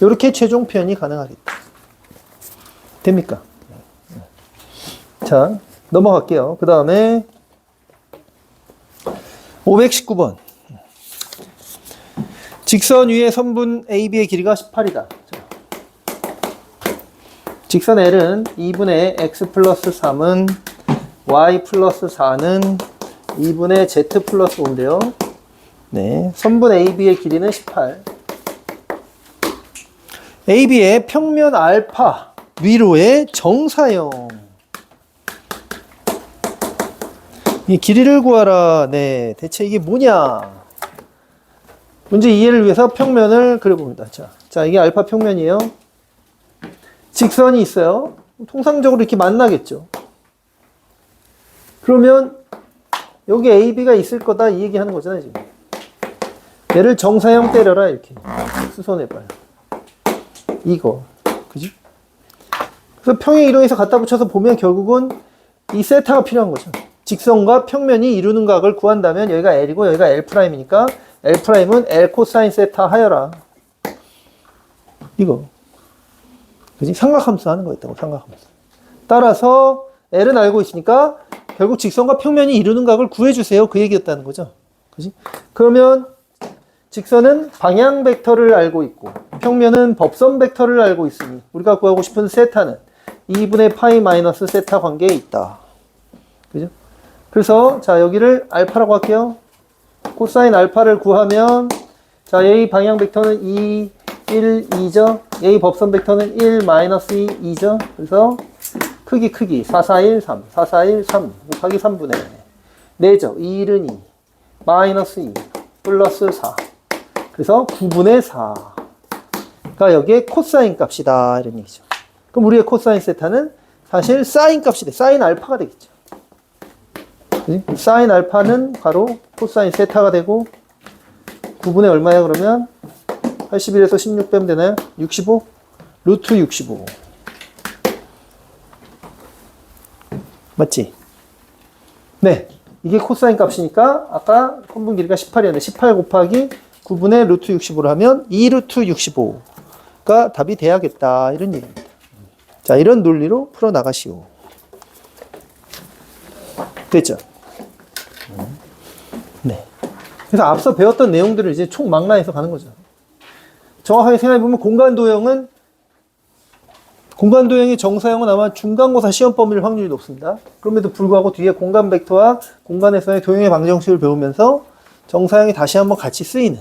이렇게 최종 표현이 가능하겠다. 됩니까? 자, 넘어갈게요. 그 다음에 519번. 직선 위의 선분 AB의 길이가 18이다. 직선 L은 2분의 x 플러스 3은 y 플러스 4는 2분의 z 플러스 5인데요. 네, 선분 AB의 길이는 18. AB의 평면 알파 위로의 정사형. 이 길이를 구하라. 네, 대체 이게 뭐냐? 문제 이해를 위해서 평면을 그려봅니다. 자, 이게 알파 평면이에요. 직선이 있어요. 통상적으로 이렇게 만나겠죠. 그러면 여기 AB가 있을 거다 이 얘기 하는 거잖아요, 지금. 얘를 정사형 때려라 이렇게 수선해봐요. 이거, 그지? 그래서 평행 이동해서 갖다 붙여서 보면 결국은 이 세타가 필요한 거죠. 직선과 평면이 이루는 각을 구한다면 여기가 L이고 여기가 L'이니까 L'은 L 코사인 세타 하여라. 이거. 그지? 삼각함수 하는 거였다고, 삼각함수. 따라서 L은 알고 있으니까 결국 직선과 평면이 이루는 각을 구해주세요. 그 얘기였다는 거죠. 그지? 그러면 직선은 방향 벡터를 알고 있고 평면은 법선 벡터를 알고 있으니 우리가 구하고 싶은 세타는 2분의 파이 마이너스 세타 관계에 있다. 그죠? 그래서 자, 여기를 알파라고 할게요. 코사인 알파를 구하면 자, 얘의 방향 벡터는 2, 1, 2죠. 얘의 법선 벡터는 1, 마이너스 2, 2죠. 그래서 크기 4, 4, 1, 3, 4, 4, 1, 3 곱하기 3분의 4죠. 2는 2, 마이너스 2, 플러스 4. 그래서 9분의 4가 여기에 코사인 값이다 이런 얘기죠. 그럼 우리의 코사인 세타는 사실 사인 값이 돼. 사인 알파가 되겠죠. 그치? 사인 알파는 바로 코사인 세타가 되고 9분의 얼마야 그러면 81에서 16 빼면 되나요? 65? 루트 65 맞지? 네, 이게 코사인 값이니까 아까 선분 길이가 18이었는데 18 곱하기 9분의 루트 65를 하면 2 루트 65가 답이 돼야겠다 이런 얘기입니다. 자, 이런 논리로 풀어나가시오. 됐죠? 네. 그래서 앞서 배웠던 내용들을 이제 총망라해서 가는 거죠. 정확하게 생각해보면 공간도형의 정사형은 아마 중간고사 시험 범위일 확률이 높습니다. 그럼에도 불구하고 뒤에 공간 벡터와 공간에서의 도형의 방정식을 배우면서 정사형이 다시 한번 같이 쓰이는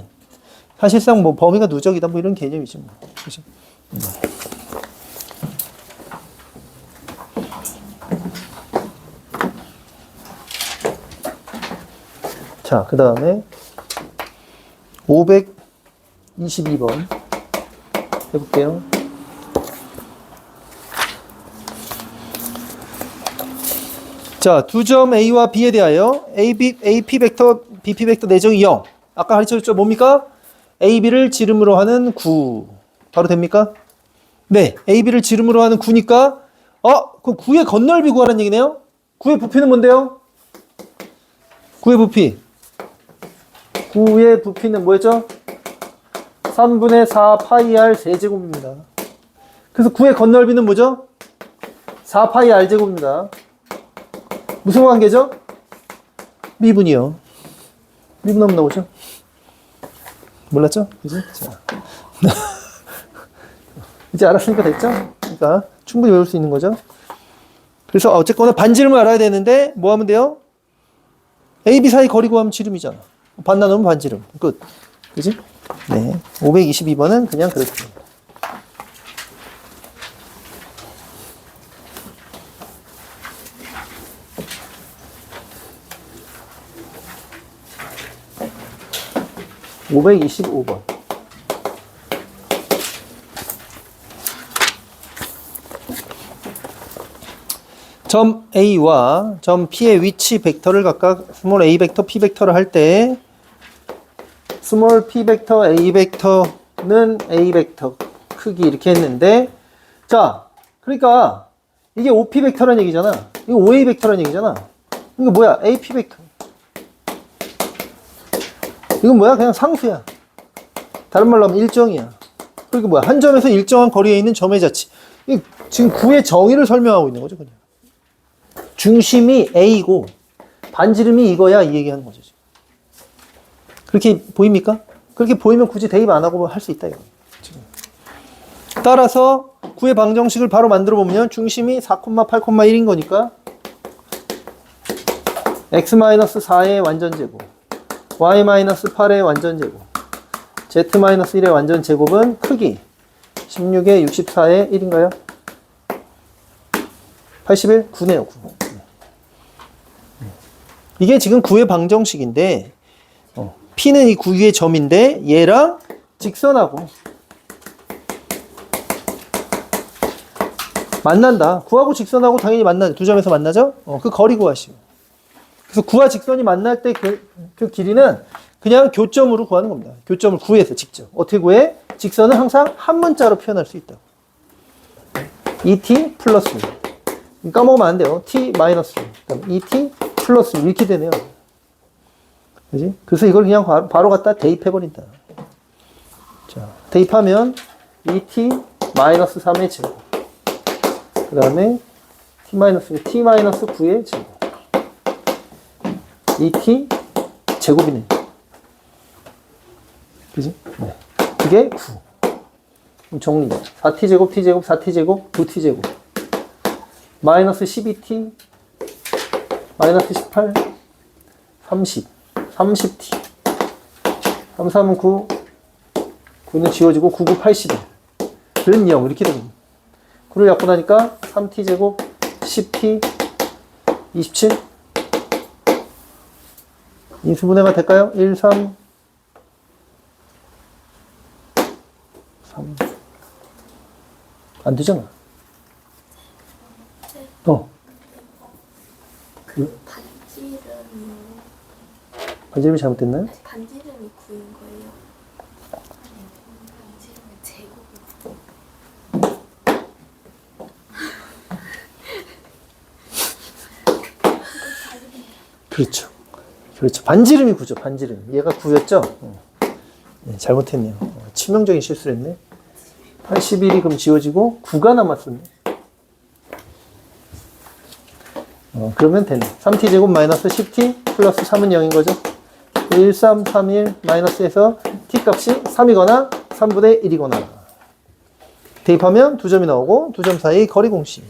사실상 뭐 범위가 누적이다 뭐 이런 개념이죠. 뭐. 그렇죠? 자, 그 다음에 522번 해볼게요. 자, 두 점 A와 B에 대하여 AP 벡터, BP 벡터 내정이 0. 아까 가르쳐줬죠? 뭡니까? AB를 지름으로 하는 구. 바로 됩니까? 네, AB를 지름으로 하는 구니까 그럼 구의 건널비 구하라는 얘기네요? 구의 부피는 뭔데요? 구의 부피. 구의 부피는 뭐였죠? 3분의 4 파이 R 세제곱입니다. 그래서 구의 건널비는 뭐죠? 4파이 r제곱입니다. 무슨 관계죠? 미분이요. 미분하면 나오죠? 몰랐죠? 그지? 자. 이제 알았으니까 됐죠? 그러니까 충분히 외울 수 있는 거죠. 그래서 어쨌거나 반지름을 알아야 되는데 뭐 하면 돼요? A, B 사이 거리 구하면 지름이잖아. 반 나누면 반지름. 끝. 그지? 네. 522번은 그냥 그렇습니다. (525번) 점 A와 점 P의 위치 벡터를 각각 스몰 a 벡터, p 벡터를 할 때 스몰 p 벡터, a 벡터는 a 벡터 크기 이렇게 했는데, 자, 그러니까 이게 5p 벡터라는 얘기잖아. 이거 5a 벡터라는 얘기잖아. 이거 뭐야? ap 벡터. 이건 뭐야? 그냥 상수야. 다른 말로 하면 일정이야. 그리고 뭐야? 한 점에서 일정한 거리에 있는 점의 자치. 지금 구의 정의를 설명하고 있는 거죠, 그냥. 중심이 A고 반지름이 이거야, 이 얘기하는 거죠. 지금. 그렇게 보입니까? 그렇게 보이면 굳이 대입 안 하고 할 수 있다, 이거. 지금. 따라서 구의 방정식을 바로 만들어 보면 중심이 4,8,1인 거니까 x-4의 완전제곱, y-8의 완전제곱, z-1의 완전제곱은 크기 16에 64에 1인가요? 81? 9네요, 9. 이게 지금 구의 방정식인데, P는 이 구의 점인데, 얘랑 직선하고 만난다. 구하고 직선하고 당연히 만나죠. 두 점에서 만나죠? 그 거리 구하시오. 그래서 구와 직선이 만날 때 그 길이는 그냥 교점으로 구하는 겁니다. 교점을 구해서 직접. 어떻게 구해? 직선은 항상 한 문자로 표현할 수 있다고. ET 플러스. 까먹으면 안 돼요. T 마이너스. ET 플러스. 이렇게 되네요. 그지? 그래서 이걸 그냥 바로 갖다 대입해버린다. 자, 대입하면 ET 마이너스 3의 제곱. 그 다음에 T 마이너스 9의 제곱. ET 제곱이네. 그지? 네. 그게 9. 그럼 정리. 4t 제곱, t 제곱, 4t 제곱, 9t 제곱. 마이너스 12t, 마이너스 18, 30, 30t. 3, 3은 9, 9는 지워지고 9, 9, 81. 는 0. 이렇게 됩니다. 9를 약분하니까 3t 제곱, 10t, 27. 인수분해가 될까요? 1, 3, 3. 안 되잖아. 반지름이 잘못됐나요? 반지름이 9인 거예요. 반지름의 제곱이 9. 그렇죠. 그렇죠. 반지름이 9죠. 반지름. 얘가 9였죠? 네, 잘못했네요. 치명적인 실수를 했네. 81이 그럼 지워지고 9가 남았었네. 그러면 되네. 3t 제곱 마이너스 10t 플러스 3은 0인 거죠. 1, 3, 3, 1 마이너스에서 t 값이 3이거나 3분의 1이거나. 대입하면 두 점이 나오고 두 점 사이 거리 공식.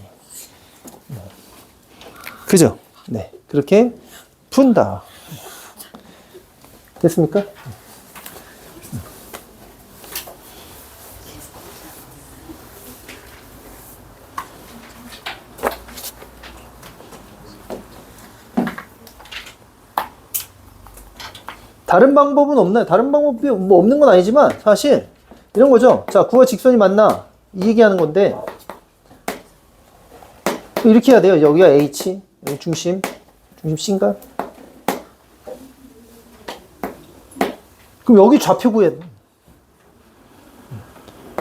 그죠? 네. 그렇게 푼다. 됐습니까? 다른 방법은 없나요? 다른 방법이 뭐 없는 건 아니지만 사실 이런 거죠. 자, 구와 직선이 만나 이 얘기하는 건데 이렇게 해야 돼요. 여기가 H, 여기 중심 C인가? 그럼 여기 좌표 구해야 돼.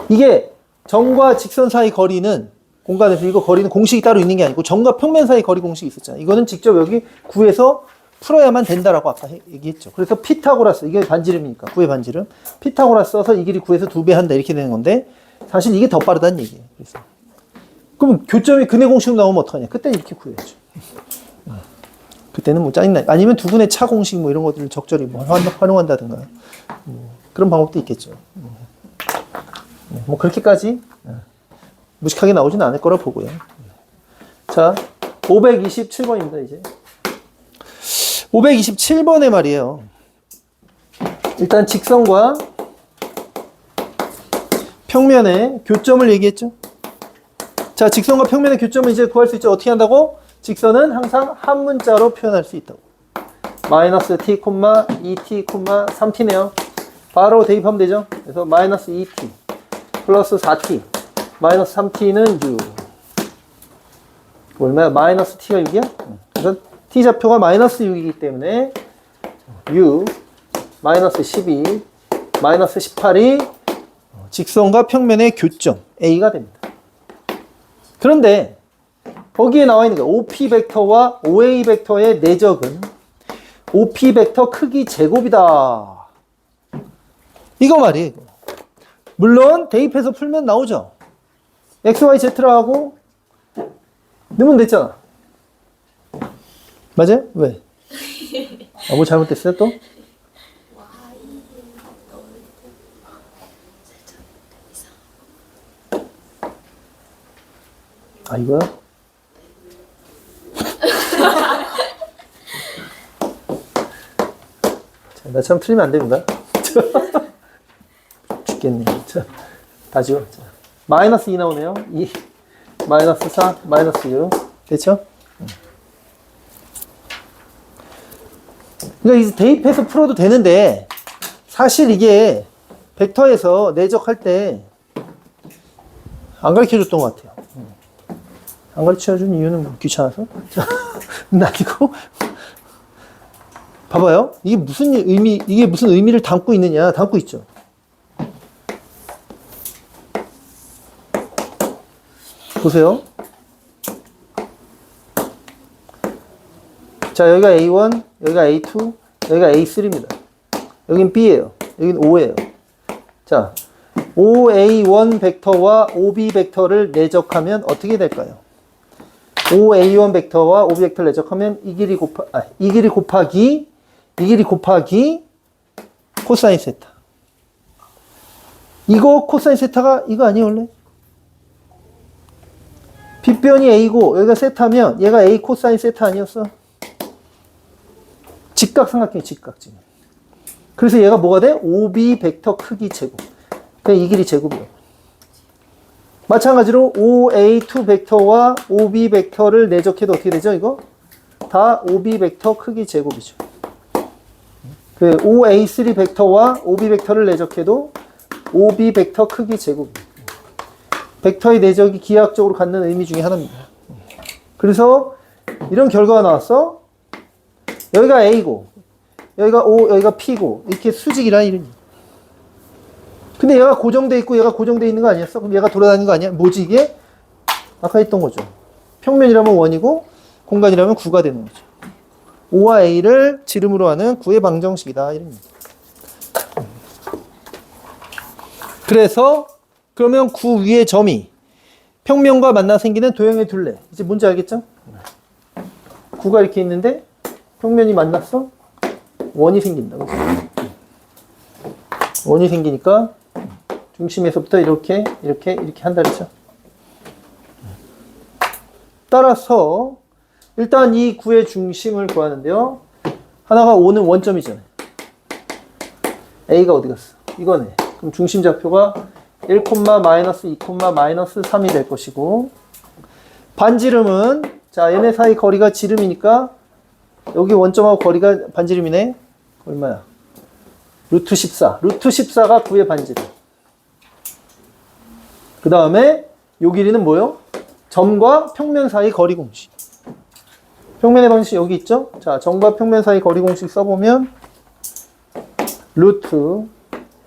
이게 점과 직선 사이 거리는 공간에서 이거 거리는 공식이 따로 있는 게 아니고 점과 평면 사이 거리 공식이 있었잖아요. 이거는 직접 여기 구해서 풀어야만 된다라고 아까 얘기했죠. 그래서 피타고라스, 이게 반지름이니까 구의 반지름. 피타고라스 써서 이 길이 9에서 2배 한다 이렇게 되는 건데 사실 이게 더 빠르다는 얘기예요. 그래서 그럼 교점이 근의 공식으로 나오면 어떡하냐? 그때는 이렇게 구해야죠. 그때는 뭐 짜증나. 아니면 두 분의 차 공식 뭐 이런 것들을 적절히 뭐 활용한다든가. 그런 방법도 있겠죠. 뭐 그렇게까지 무식하게 나오진 않을 거라 보고요. 자, 527번입니다, 이제. 527번에 말이에요. 일단 직선과 평면의 교점을 얘기했죠. 자, 직선과 평면의 교점을 이제 구할 수 있죠. 어떻게 한다고? 직선은 항상 한 문자로 표현할 수 있다고. 마이너스 t, 2t, 3t네요. 바로 대입하면 되죠. 그래서 마이너스 2t 플러스 4t 마이너스 3t는 6. 얼마야? 마이너스 t가 6이야? 그래서 t좌표가 마이너스 6이기 때문에 6 마이너스 12 마이너스 18이 직선과 평면의 교점 A가 됩니다. 그런데 거기에 나와 있는 게 OP 벡터와 OA 벡터의 내적은 OP 벡터 크기 제곱이다. 이거 말이에요. 물론 대입해서 풀면 나오죠. XY, Z라 하고 넣으면 됐잖아. 맞아요? 왜? 뭐 잘못됐어요 또? 아, 이거요? 자, 나처럼 틀리면 안 됩니다. 죽겠네. 자, 다 지워. 자, 마이너스 2 나오네요. 2, 마이너스 4, 마이너스 6. 됐죠? 그러니까 이제 대입해서 풀어도 되는데, 사실 이게 벡터에서 내적할 때 안 가르쳐 줬던 것 같아요. 안 가르쳐 준 이유는 뭐 귀찮아서? 나 이거 봐봐요. 이게 무슨 의미를 담고 있느냐? 담고 있죠. 보세요. 자, 여기가 A1, 여기가 A2, 여기가 A3입니다. 여긴 B예요. 여긴 O예요. 자, OA1 벡터와 OB 벡터를 내적하면 어떻게 될까요? OA1 벡터와 OB 벡터를 내적하면 이 길이 곱하기 코사인 세타. 이거 코사인 세타가 이거 아니에요, 원래? 빗변이 A고 여기가 세타면 얘가 A 코사인 세타 아니었어? 직각 삼각형이 직각 지금. 그래서 얘가 뭐가 돼? OB 벡터 크기 제곱. 그냥 이 길이 제곱이에요. 마찬가지로 OA2 벡터와 OB 벡터를 내적해도 어떻게 되죠? 이거 다 OB 벡터 크기 제곱이죠. 그 OA3 벡터와 OB 벡터를 내적해도 OB 벡터 크기 제곱. 벡터의 내적이 기하학적으로 갖는 의미 중에 하나입니다. 그래서 이런 결과가 나왔어. 여기가 A고 여기가 O, 여기가 P고 이렇게 수직이라 이런. 근데 얘가 고정돼 있고 얘가 고정돼 있는 거 아니었어? 그럼 얘가 돌아다니는 거 아니야? 뭐지 이게? 아까 했던 거죠. 평면이라면 원이고 공간이라면 구가 되는 거죠. O와 A를 지름으로 하는 구의 방정식이다. 이런 얘기. 그래서 그러면 구 위의 점이 평면과 만나 생기는 도형의 둘레. 이제 뭔지 알겠죠? 구가 이렇게 있는데 평면이 만났어? 원이 생긴다. 원이 생기니까 중심에서부터 이렇게 한다 그랬죠. 따라서 일단 이 구의 중심을 구하는데요. 하나가 O는 원점이잖아요. A가 어디 갔어? 이거네. 그럼 중심 좌표가 1, 마이너스 2, 마이너스 3이 될 것이고 반지름은 자 얘네 사이 거리가 지름이니까 여기 원점하고 거리가 반지름이네. 얼마야? 루트 14. 루트 14가 9의 반지름. 그 다음에 요 길이는 뭐요? 점과 평면 사이 거리 공식. 평면의 방식 여기 있죠? 자, 점과 평면 사이 거리 공식 써보면 루트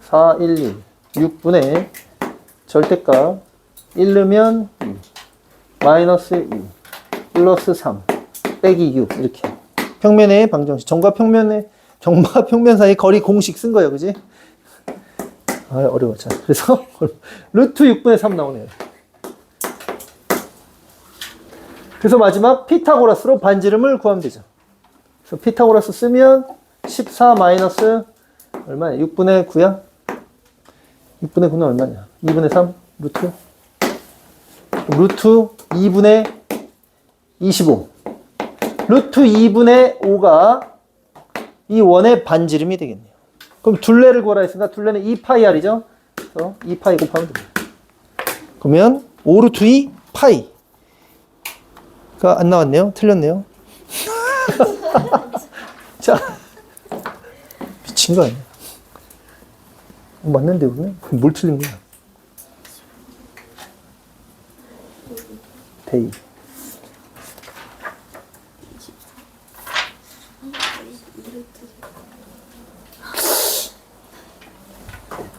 4, 1, 1 6분의 절대값 1 넣으면 2 마이너스 2 플러스 3 빼기 6 이렇게 평면의 방정식. 점과 평면 사이 거리 공식 쓴 거예요. 그지? 아, 어려워. 자, 그래서 루트 6분의 3 나오네요. 그래서 마지막 피타고라스로 반지름을 구하면 되죠. 그래서 피타고라스 쓰면 14 마이너스 얼마냐? 6분의 9야? 6분의 9는 얼마냐? 2분의 3? 루트? 루트 2분의 25. 루트 2분의 5가 이 원의 반지름이 되겠네요. 그럼 둘레를 구하라 했으니까 둘레는 2파이r이죠? 그래서 2파이 곱하면 됩니다. 그러면 5 루트 2 파이가 안 나왔네요. 틀렸네요. 자, 미친 거 아니야? 맞는데 그러면? 그럼 뭘 틀린 거야? 데이.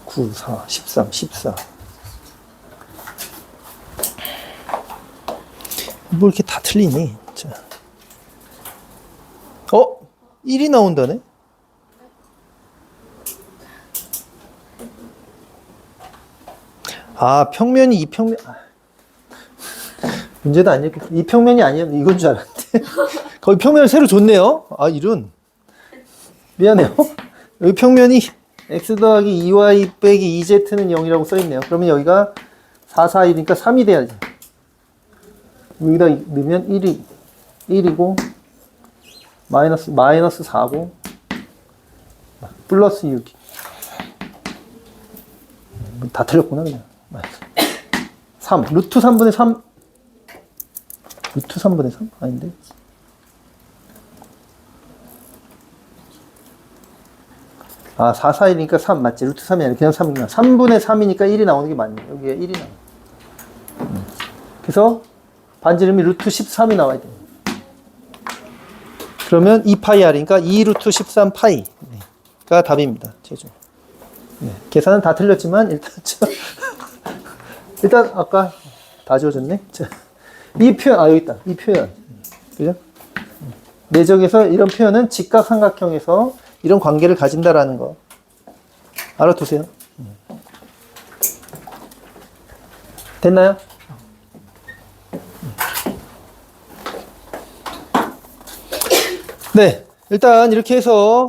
9, 4, 13, 14. 뭐 이렇게 다 틀리니? 자. 1이 나온다네? 아, 평면이 이 평면. 문제도 아니고, 이 평면이 아니었는데, 이건 줄 알았는데. 거의 평면을 새로 줬네요. 아, 이런. 미안해요. 여기 평면이 x 더하기 2y 빼기 2z는 0이라고 써있네요. 그러면 여기가 4, 4, 1이니까 3이 돼야지. 여기다 넣으면 1이고, 마이너스 4고, 플러스 6이. 다 틀렸구나, 그냥. 3. 루트 3분의 3. 루트 3분의 3? 아닌데? 아, 4, 4이니까 3 맞지? 루트 3이 아니라 그냥 3이구나. 3분의 3이니까 1이 나오는 게 맞네. 여기에 1이 나와. 그래서 반지름이 루트 13이 나와야 돼. 그러면 2파이r이니까 2 루트 13파이가 답입니다. 최종. 네, 계산은 다 틀렸지만 일단 아까 다 지워졌네. 자, 이 표현, 여기 있다. 이 표현. 그죠? 내적에서 이런 표현은 직각삼각형에서 이런 관계를 가진다라는 거 알아두세요. 됐나요? 네, 일단 이렇게 해서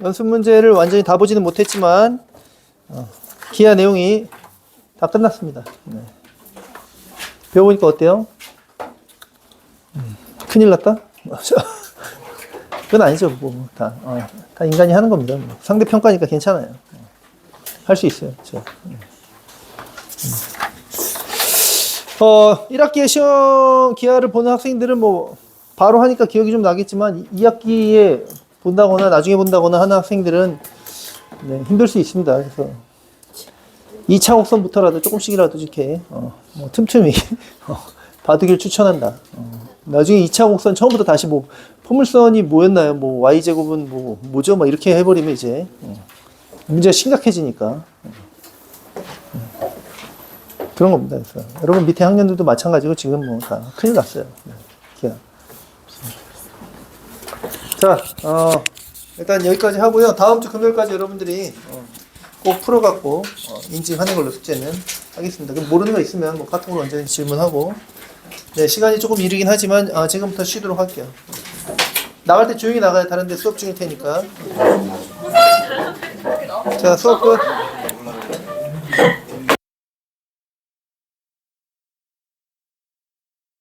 연습 문제를 완전히 다 보지는 못했지만 기하 내용이 다 끝났습니다. 네. 배워보니까 어때요? 큰일 났다? 그건 아니죠. 다 인간이 하는 겁니다. 상대평가니까 괜찮아요. 할 수 있어요. 1학기에 시험 기하를 보는 학생들은 뭐 바로 하니까 기억이 좀 나겠지만 2학기에 본다거나 나중에 본다거나 하는 학생들은 네, 힘들 수 있습니다. 그래서 2차 곡선부터라도 조금씩이라도 이렇게 뭐 틈틈이 봐두길 추천한다. 나중에 2차 곡선 처음부터 다시 뭐 포물선이 뭐였나요? 뭐 y제곱은 뭐죠? 막 이렇게 해버리면 이제 문제가 심각해지니까 그런 겁니다. 그래서 여러분 밑에 학년들도 마찬가지고 지금 뭐 다 큰일 났어요. 자, 일단 여기까지 하고요. 다음 주 금요일까지 여러분들이 꼭 풀어갖고 인증하는 걸로 숙제는 하겠습니다. 그럼 모르는 거 있으면 뭐 카톡으로 언제든지 질문하고. 네, 시간이 조금 이르긴 하지만 지금부터 쉬도록 할게요. 나갈 때 조용히 나가요. 다른 데 수업 중일 테니까. 자, 수업 끝.